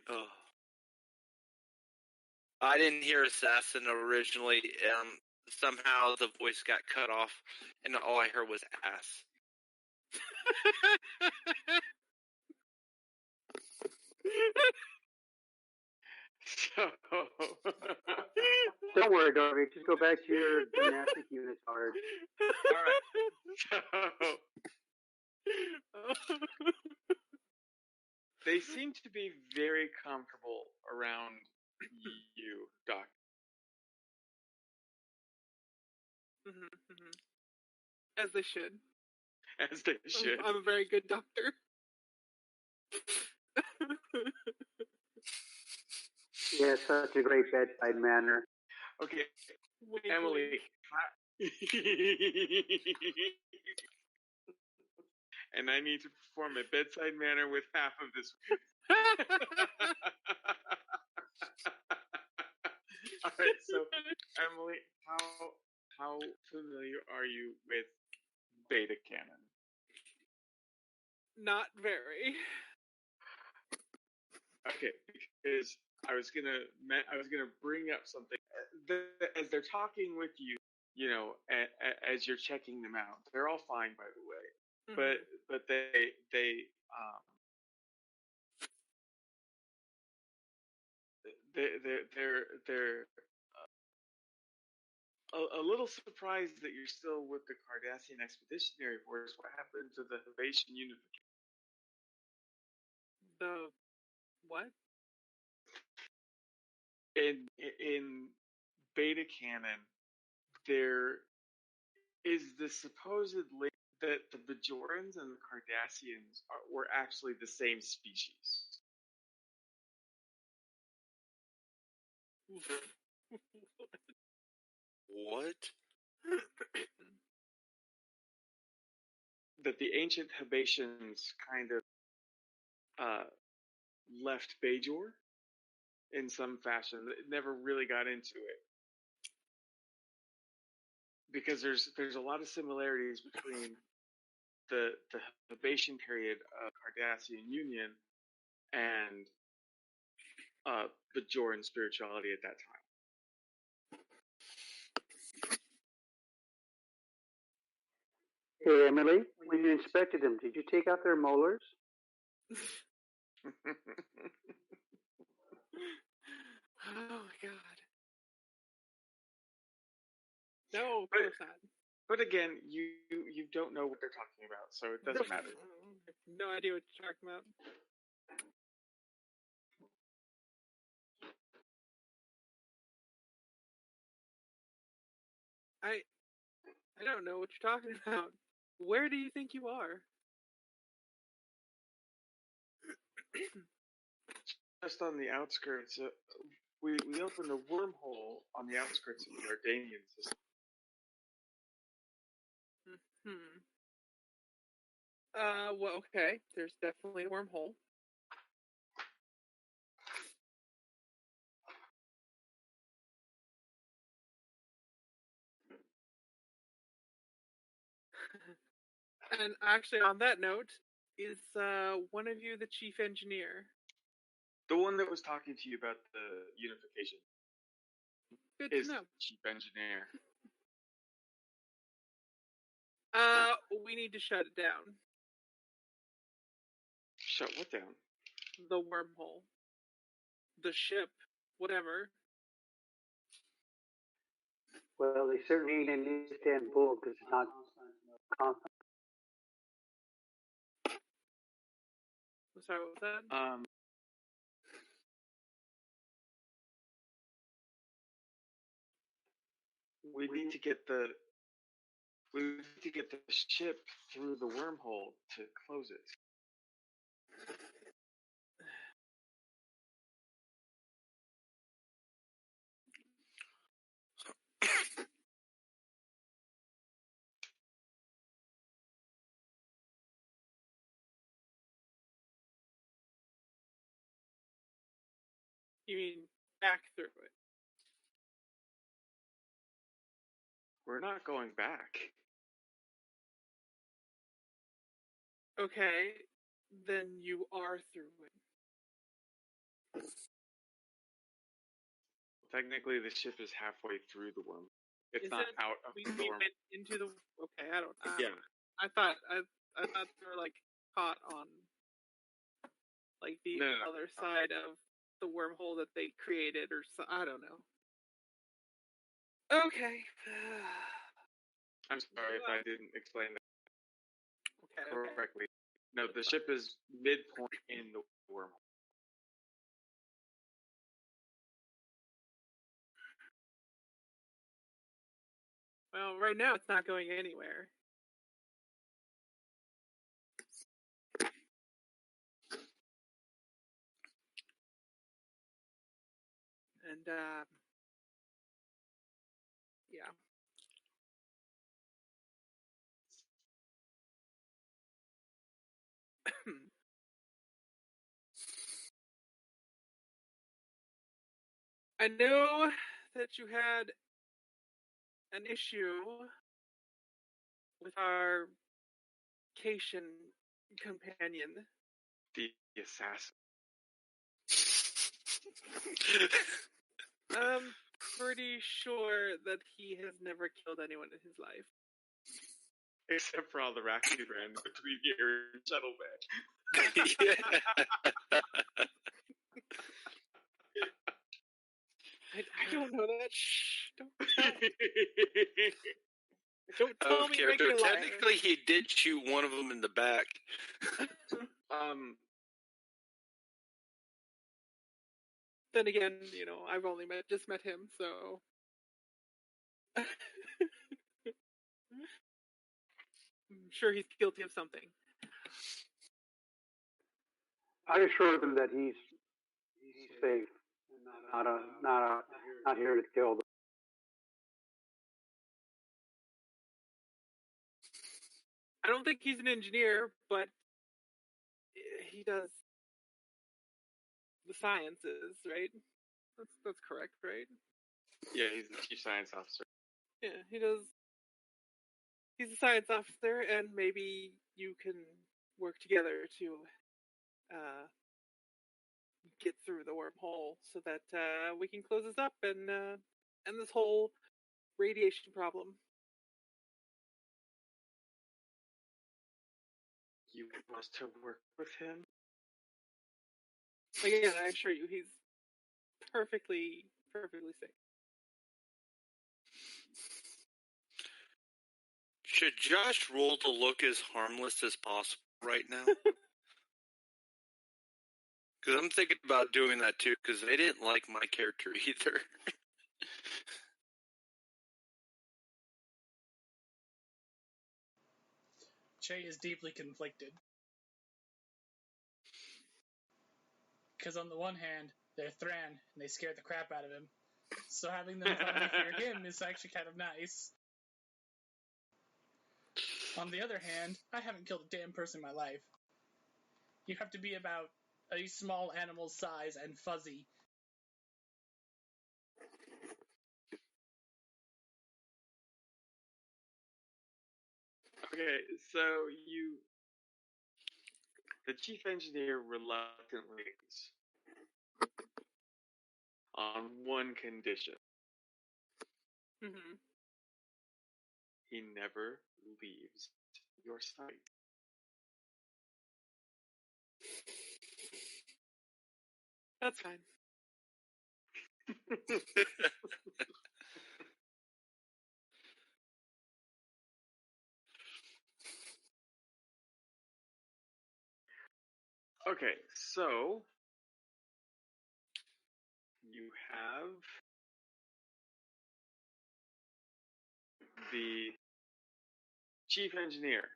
Oh. I didn't hear assassin originally. Somehow the voice got cut off, and all I heard was ass. So... Don't worry, Darby. Just go back to your gymnastic unit card. Alright. So... They seem to be very comfortable around you, Doc. As they should. As they should. I'm a very good doctor. Yeah, such a great bedside manner. Okay, Wink, Emily. wink. And I need to perform a bedside manner with half of this. All right, so Emily, how familiar are you with beta canon? Not very. Okay, because I was gonna bring up something as they're talking with you. You know, as you're checking them out, they're all fine, by the way. But they're a little surprised that you're still with the Cardassian Expeditionary Force. What happened to the Hevation unification? The what? In beta canon, there is the supposed link that the Bajorans and the Cardassians were actually the same species. What? That the ancient Hebatians kind of left Bajor in some fashion. It never really got into it. Because there's a lot of similarities between the Hebatian period of Cardassian Union and Bajoran spirituality at that time. Hey, Emily, when you inspected them, did you take out their molars? Oh my god. No, of course not. But again, you don't know what they're talking about, so it doesn't matter. No idea what you're talking about. I don't know what you're talking about. Where do you think you are? Just on the outskirts. We opened a wormhole on the outskirts of the Ardanian system. Well, okay. There's definitely a wormhole. And actually, on that note, is one of you the chief engineer? The one that was talking to you about the unification Good is to know. the chief engineer. We need to shut it down. Shut what down? The wormhole. The ship. Whatever. Well, they certainly ain't in Istanbul because it's not constant. I'm sorry, what was that? We need to get the ship through the wormhole to close it. You mean back through it? We're not going back. Okay, then you are through it. Technically, the ship is halfway through the wormhole. It's Is not it? out of We the wormhole. went into the. Okay, I don't. Yeah. I thought they were like caught on like the No. other side of the wormhole that they created, or so. I don't know. Okay. I'm sorry if I didn't explain that Okay. correctly. No, the ship is midpoint in the wormhole. Well, right now it's not going anywhere. And yeah. I know that you had an issue with our Cation companion. The assassin. I'm pretty sure that he has never killed anyone in his life. Except for all the racks he ran between here and Shuttle Bay. I don't know that. Shh! Don't tell me character. make me liar. Technically, he did shoot one of them in the back. Then again, I've only just met him, so. I'm sure he's guilty of something. I assured them that he's safe, not here to kill them. I don't think he's an engineer, but he does the sciences, right? That's correct, right? Yeah, he's the chief science officer. Yeah, he does. He's a science officer, and maybe you can work together to get through the wormhole so that we can close this up and end this whole radiation problem. You want us to work with him? Again, I assure you, he's perfectly safe. Should Josh roll to look as harmless as possible right now? Because I'm thinking about doing that too, because they didn't like my character either. Che is deeply conflicted. Because on the one hand, they're Thran, and they scared the crap out of him. So having them finally fear him is actually kind of nice. On the other hand, I haven't killed a damn person in my life. You have to be about a small animal's size and fuzzy. Okay, so the chief engineer reluctantly agrees. on one condition. Mm-hmm. He never leaves your sight. That's fine. Okay, so you have the chief engineer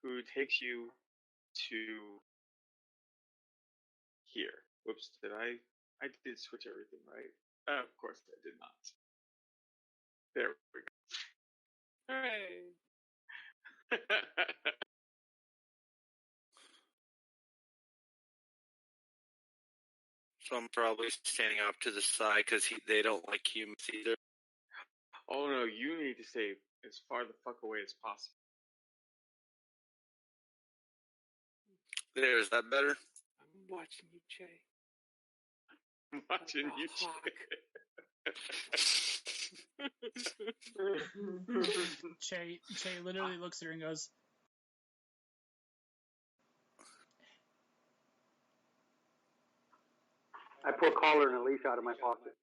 who takes you to here. Whoops, I did switch everything, right? Of course I did not. There we Hooray! go. So I'm probably standing off to the side because they don't like humans either. Oh no, you need to stay as far the fuck away as possible. There, is that better? I'm watching you, Jay. I'm watching you. Che literally looks at her and goes, I pull a collar and a leash out of my pocket.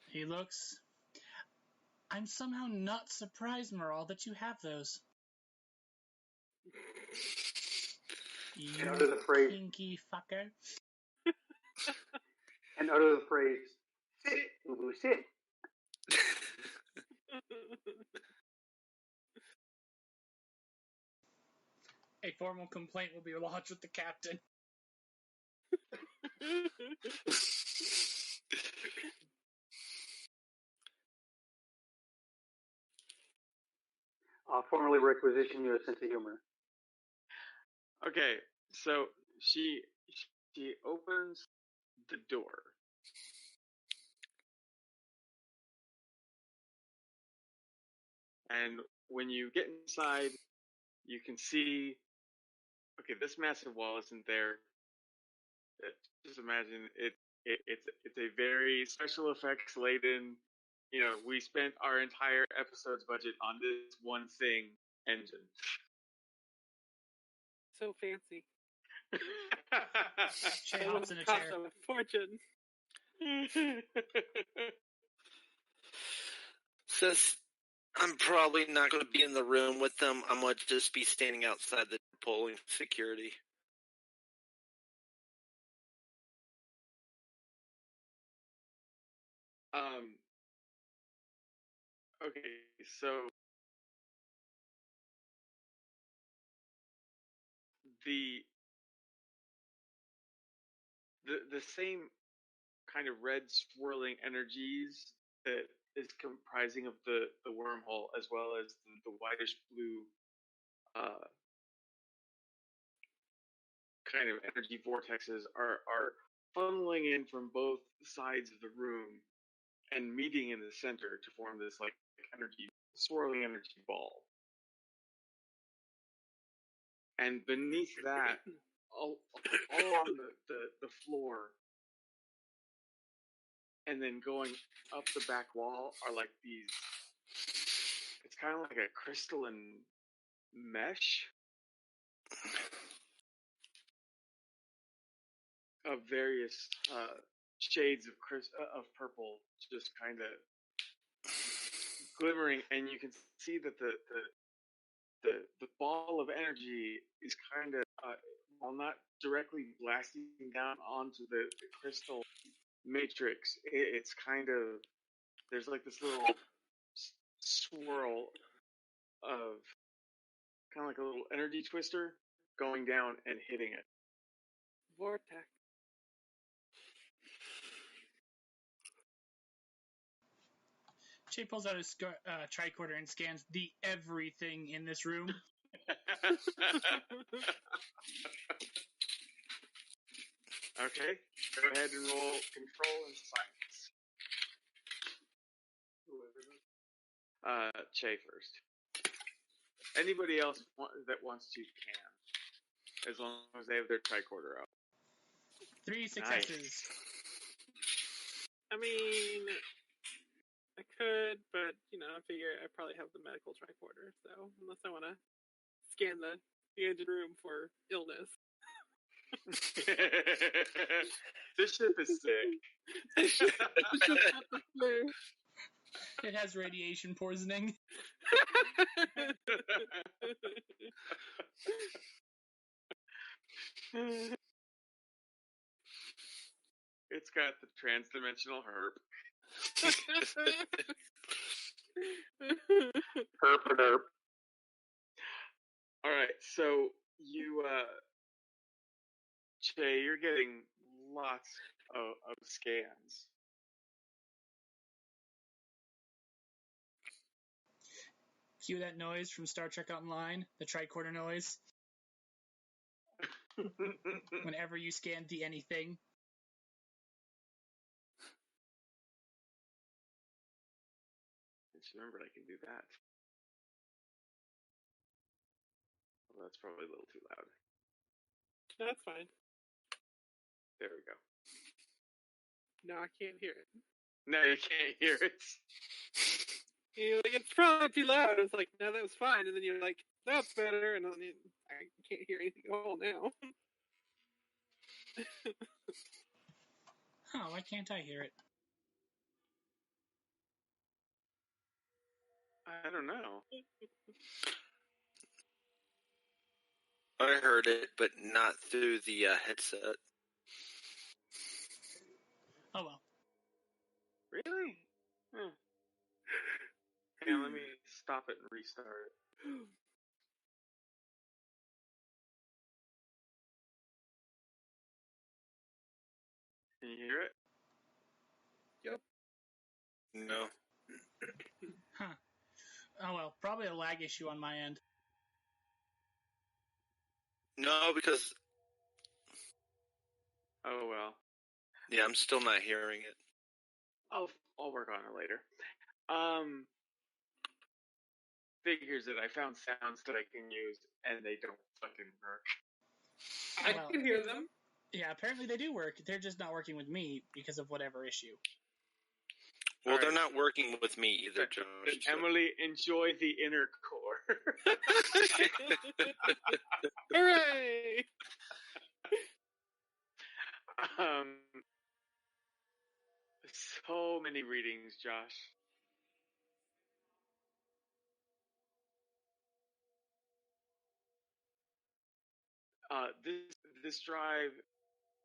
he looks, I'm somehow not surprised, Meral, that you have those. You And utter the phrase, kinky fucker. and utter the phrase, sit, Ubu, sit. A formal complaint will be lodged with the captain. I'll formally requisition your sense of humor. Okay, so she opens the door. And when you get inside, you can see, okay, this massive wall isn't there. Just imagine it's a very special effects laden. You know, we spent our entire episode's budget on this one thing engine. So fancy. Che It hops would in a cost chair. a fortune. Since I'm probably not going to be in the room with them, I'm going to just be standing outside the polling security. Okay, so the same kind of red swirling energies that is comprising of the wormhole, as well as the whitish blue kind of energy vortexes are funneling in from both sides of the room and meeting in the center to form this like energy swirling energy ball. And beneath that, all on the floor, and then going up the back wall are like these. It's kind of like a crystalline mesh of various shades of purple, just kind of glimmering, and you can see that the ball of energy is kind of, while not directly blasting down onto the crystal matrix, it's kind of, there's like this little swirl of kind of like a little energy twister going down and hitting it. Vortex. Che pulls out his tricorder and scans the everything in this room. Okay, go ahead and roll control and science. Che first. Anybody else that wants to can. as long as they have their tricorder out. 3 successes. I mean, I could, but I figure I probably have the medical tricorder. So unless I want to scan the engine room for illness. This ship is sick. It has radiation poisoning. It's got the trans-dimensional herp. Herp and herp. All right, so you, Che, you're getting lots of scans. Cue that noise from Star Trek Online, the tricorder noise. Whenever you scan the anything. Just remembered I can do that. Well, that's probably a little too loud. That's fine. There we go. No, I can't hear it. No, you can't hear it. You're like, it's probably too loud. It's like, no, that was fine. And then you're like, that's better. And then I can't hear anything at all now. Huh, why can't I hear it? I don't know. I heard it, but not through the headset. Oh well. Really? Huh. Hang on, let me stop it and restart it. Can you hear it? Yep. No. Huh. Oh well, probably a lag issue on my end. No, because Oh well. yeah, I'm still not hearing it. I'll work on it later. Figures that I found sounds that I can use, and they don't fucking work. I Well, can hear them. Yeah, apparently they do work. They're just not working with me because of whatever issue. Well, All they're right. not working with me either, Josh. Then Emily, enjoy the inner core. Hooray! So many readings, Josh. This drive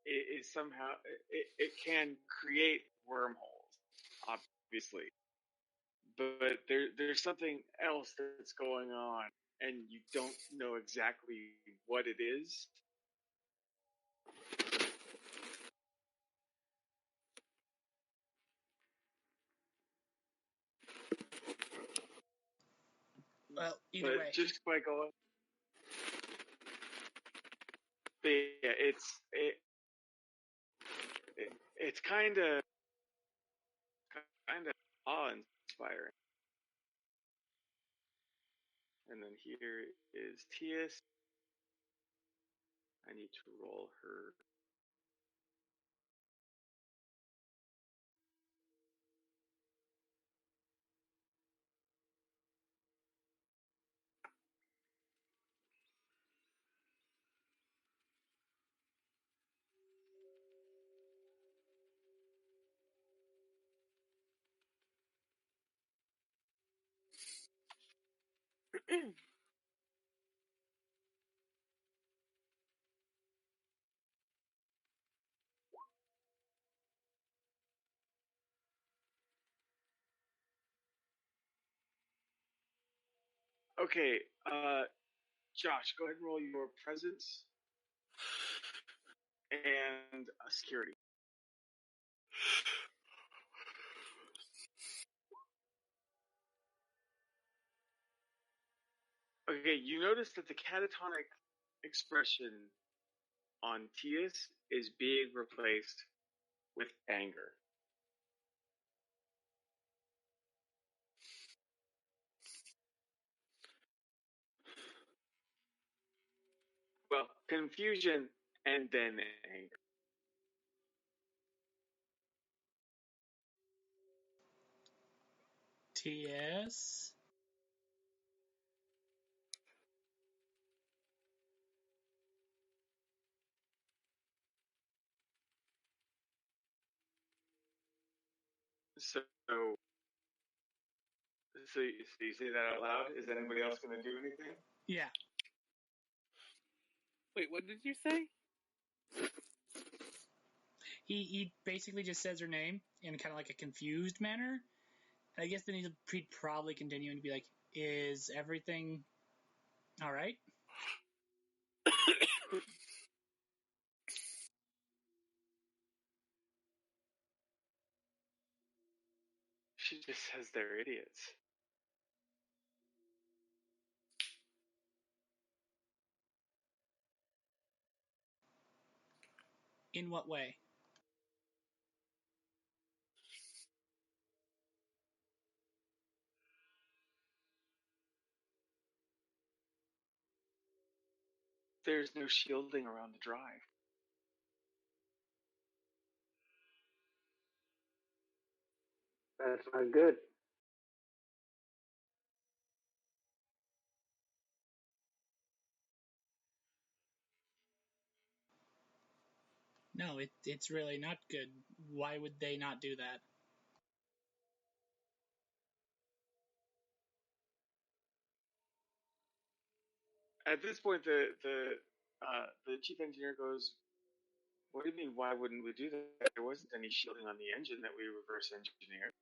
is somehow it can create wormholes, obviously, but there's something else that's going on, and you don't know exactly what it is. Well, either way. Just by going, but yeah, it's kind of awe-inspiring. And then here is Tias. I need to roll her. Okay, Josh, go ahead and roll your presence and security. Okay, you notice that the catatonic expression on Tias is being replaced with anger. Well, confusion, and then anger. TS. So you say that out loud? Is anybody else going to do anything? Yeah. Wait, what did you say? He basically just says her name in kind of like a confused manner. And I guess then he'd probably continue and be like, "Is everything all right?" She just says they're idiots. In what way? There's no shielding around the drive. That's not good. No, it's really not good. Why would they not do that? At this point, the chief engineer goes, "What do you mean? Why wouldn't we do that? There wasn't any shielding on the engine that we reverse engineered."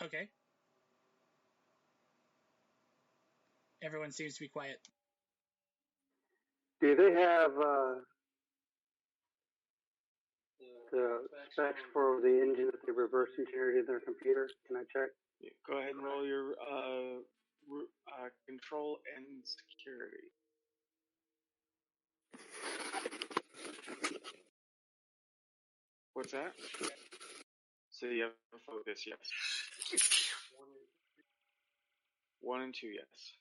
Okay. Everyone seems to be quiet. Do they have the specs for the engine that they reverse engineered in their computer? Can I check? Yeah, go ahead and roll your control and security. What's that? So you have a focus, yes. 1 and 2, yes.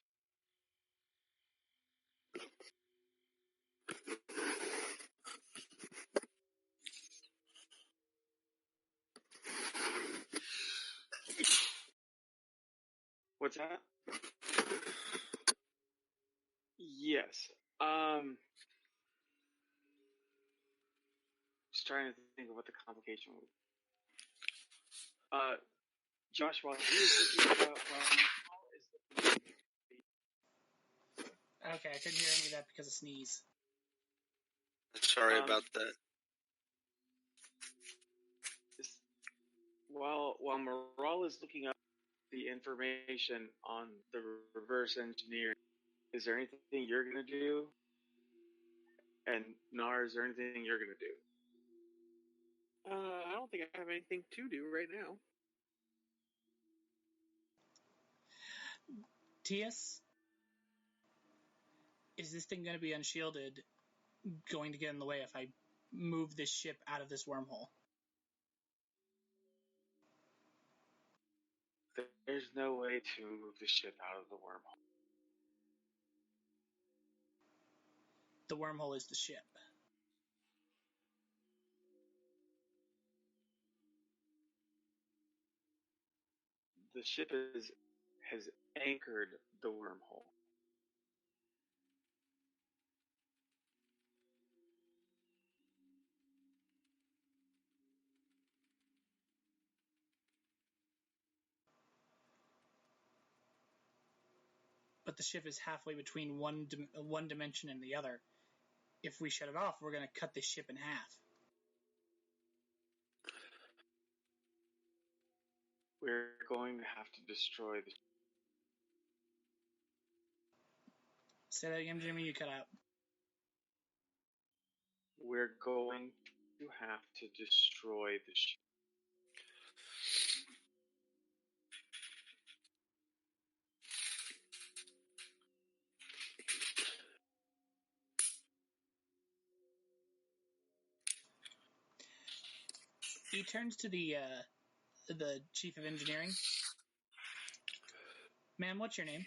What's that? Yes. Just trying to think of what the complication would be. Josh, while he is looking at Okay, I couldn't hear any of that because of sneeze. Sorry about that. While Moral is looking up the information on the reverse engineering, is there anything you're going to do? And Nar, is there anything you're going to do? I don't think I have anything to do right now. TS, is this thing going to be unshielded going to get in the way if I move this ship out of this wormhole? There's no way to move the ship out of the wormhole. The wormhole is the ship. The ship has anchored the wormhole. But the ship is halfway between one dimension and the other. If we shut it off, we're going to cut this ship in half. We're going to have to destroy the ship. Say that again, Jimmy. You cut out. We're going to have to destroy the ship. He turns to the chief of engineering. Ma'am, what's your name?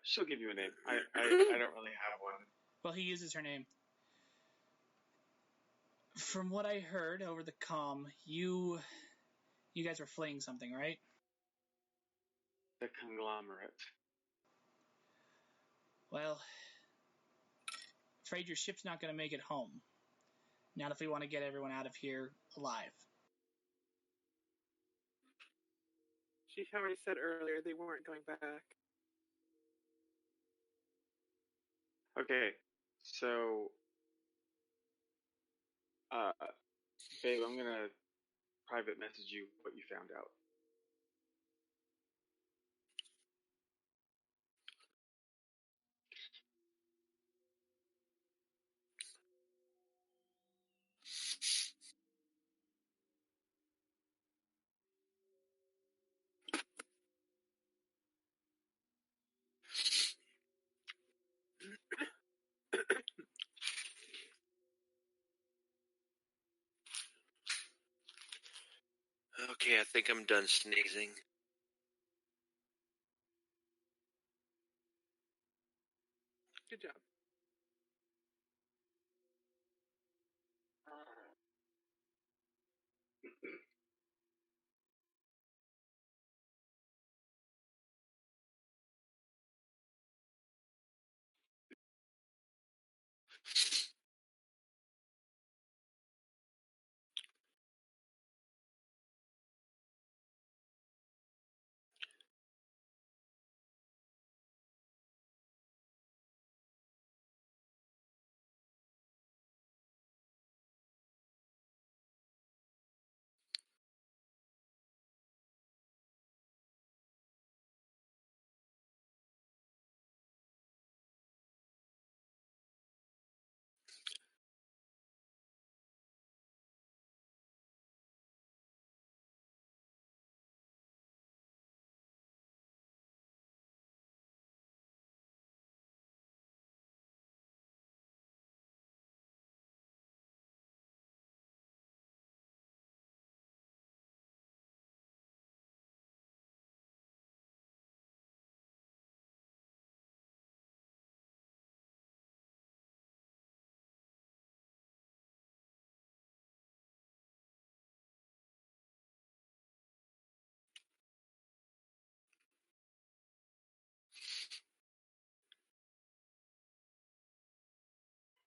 She'll give you a name. I don't really have one. Well, he uses her name. From what I heard over the comm, you guys were fleeing something, right? The conglomerate. Well, afraid your ship's not going to make it home. Not if we want to get everyone out of here alive. She already said earlier they weren't going back. Okay, so, babe, I'm gonna private message you what you found out. Okay, I think I'm done sneezing. Good job.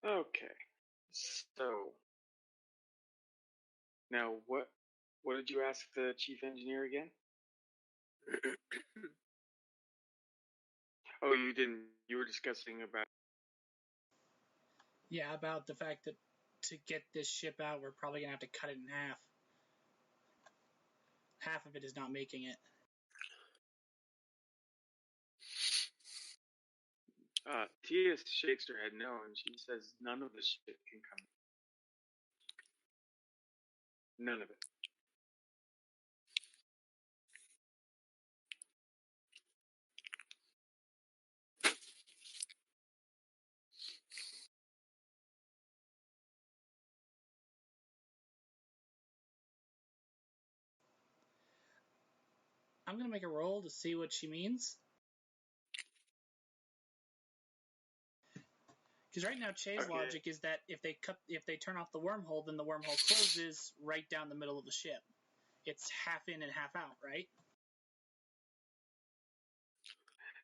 Okay, so now what did you ask the chief engineer again? Oh, you didn't. You were discussing about. Yeah, about the fact that to get this ship out, we're probably going to have to cut it in half. Half of it is not making it. Tia shakes her head no, and she says none of the shit can come. None of it. I'm going to make a roll to see what she means. Because right now, Che's logic is that if they turn off the wormhole, then the wormhole closes right down the middle of the ship. It's half in and half out, right?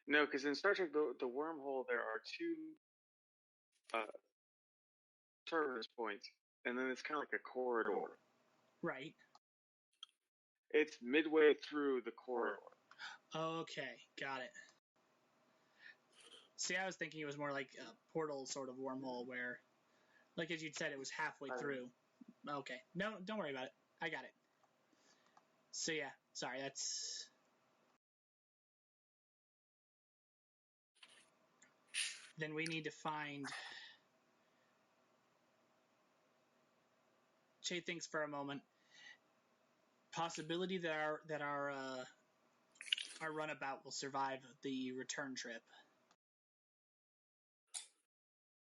No, because in Star Trek, the wormhole, there are two service points, and then it's kind of like a corridor. Right. It's midway through the corridor. Okay, got it. See, I was thinking it was more like a portal sort of wormhole where, like as you'd said, it was halfway through. Okay. No, don't worry about it. I got it. So yeah, sorry, that's... Then we need to find. Che thinks for a moment. Possibility that our runabout will survive the return trip.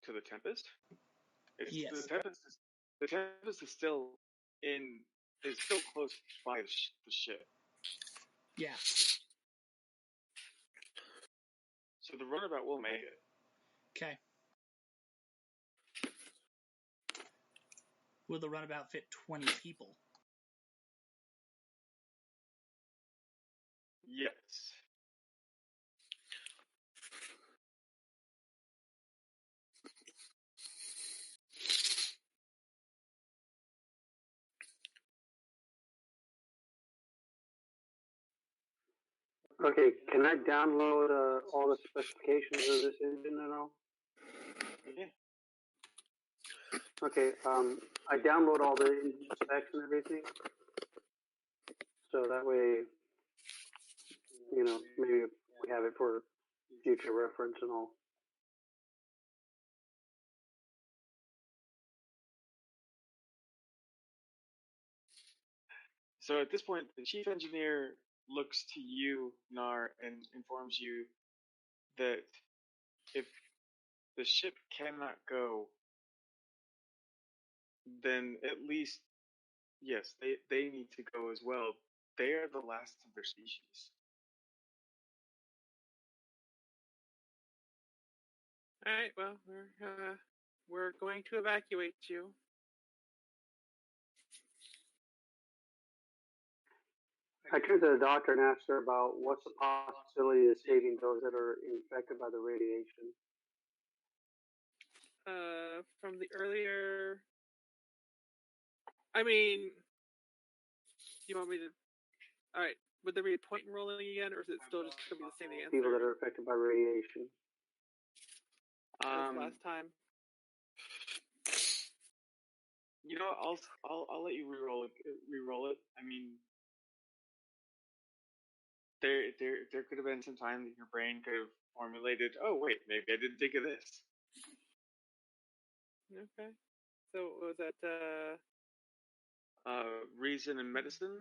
To the Tempest? Yes. The Tempest is still close by the ship. Yeah. So the runabout will make it. Okay. Will the runabout fit 20 people? Yes. Okay, can I download all the specifications of this engine and all? Yeah. Okay, I download all the engine specs and everything, so that way, you know, maybe we have it for future reference and all. So at this point, the chief engineer looks to you, Nar, and informs you that if the ship cannot go, then at least, yes, they need to go as well. They are the last of their species. All right. Well, we're going to evacuate you. I turned to the doctor and asked her about what's the possibility of saving those that are infected by the radiation. From the earlier. I mean, you want me to? All right. Would there be a point in rolling again, or is it still just going to be the same answer? People that are affected by radiation. As last time. You know, I'll let you re-roll it. I mean, there could have been some time that your brain could have formulated. Oh wait, maybe I didn't think of this. Okay. So was that reason and medicine?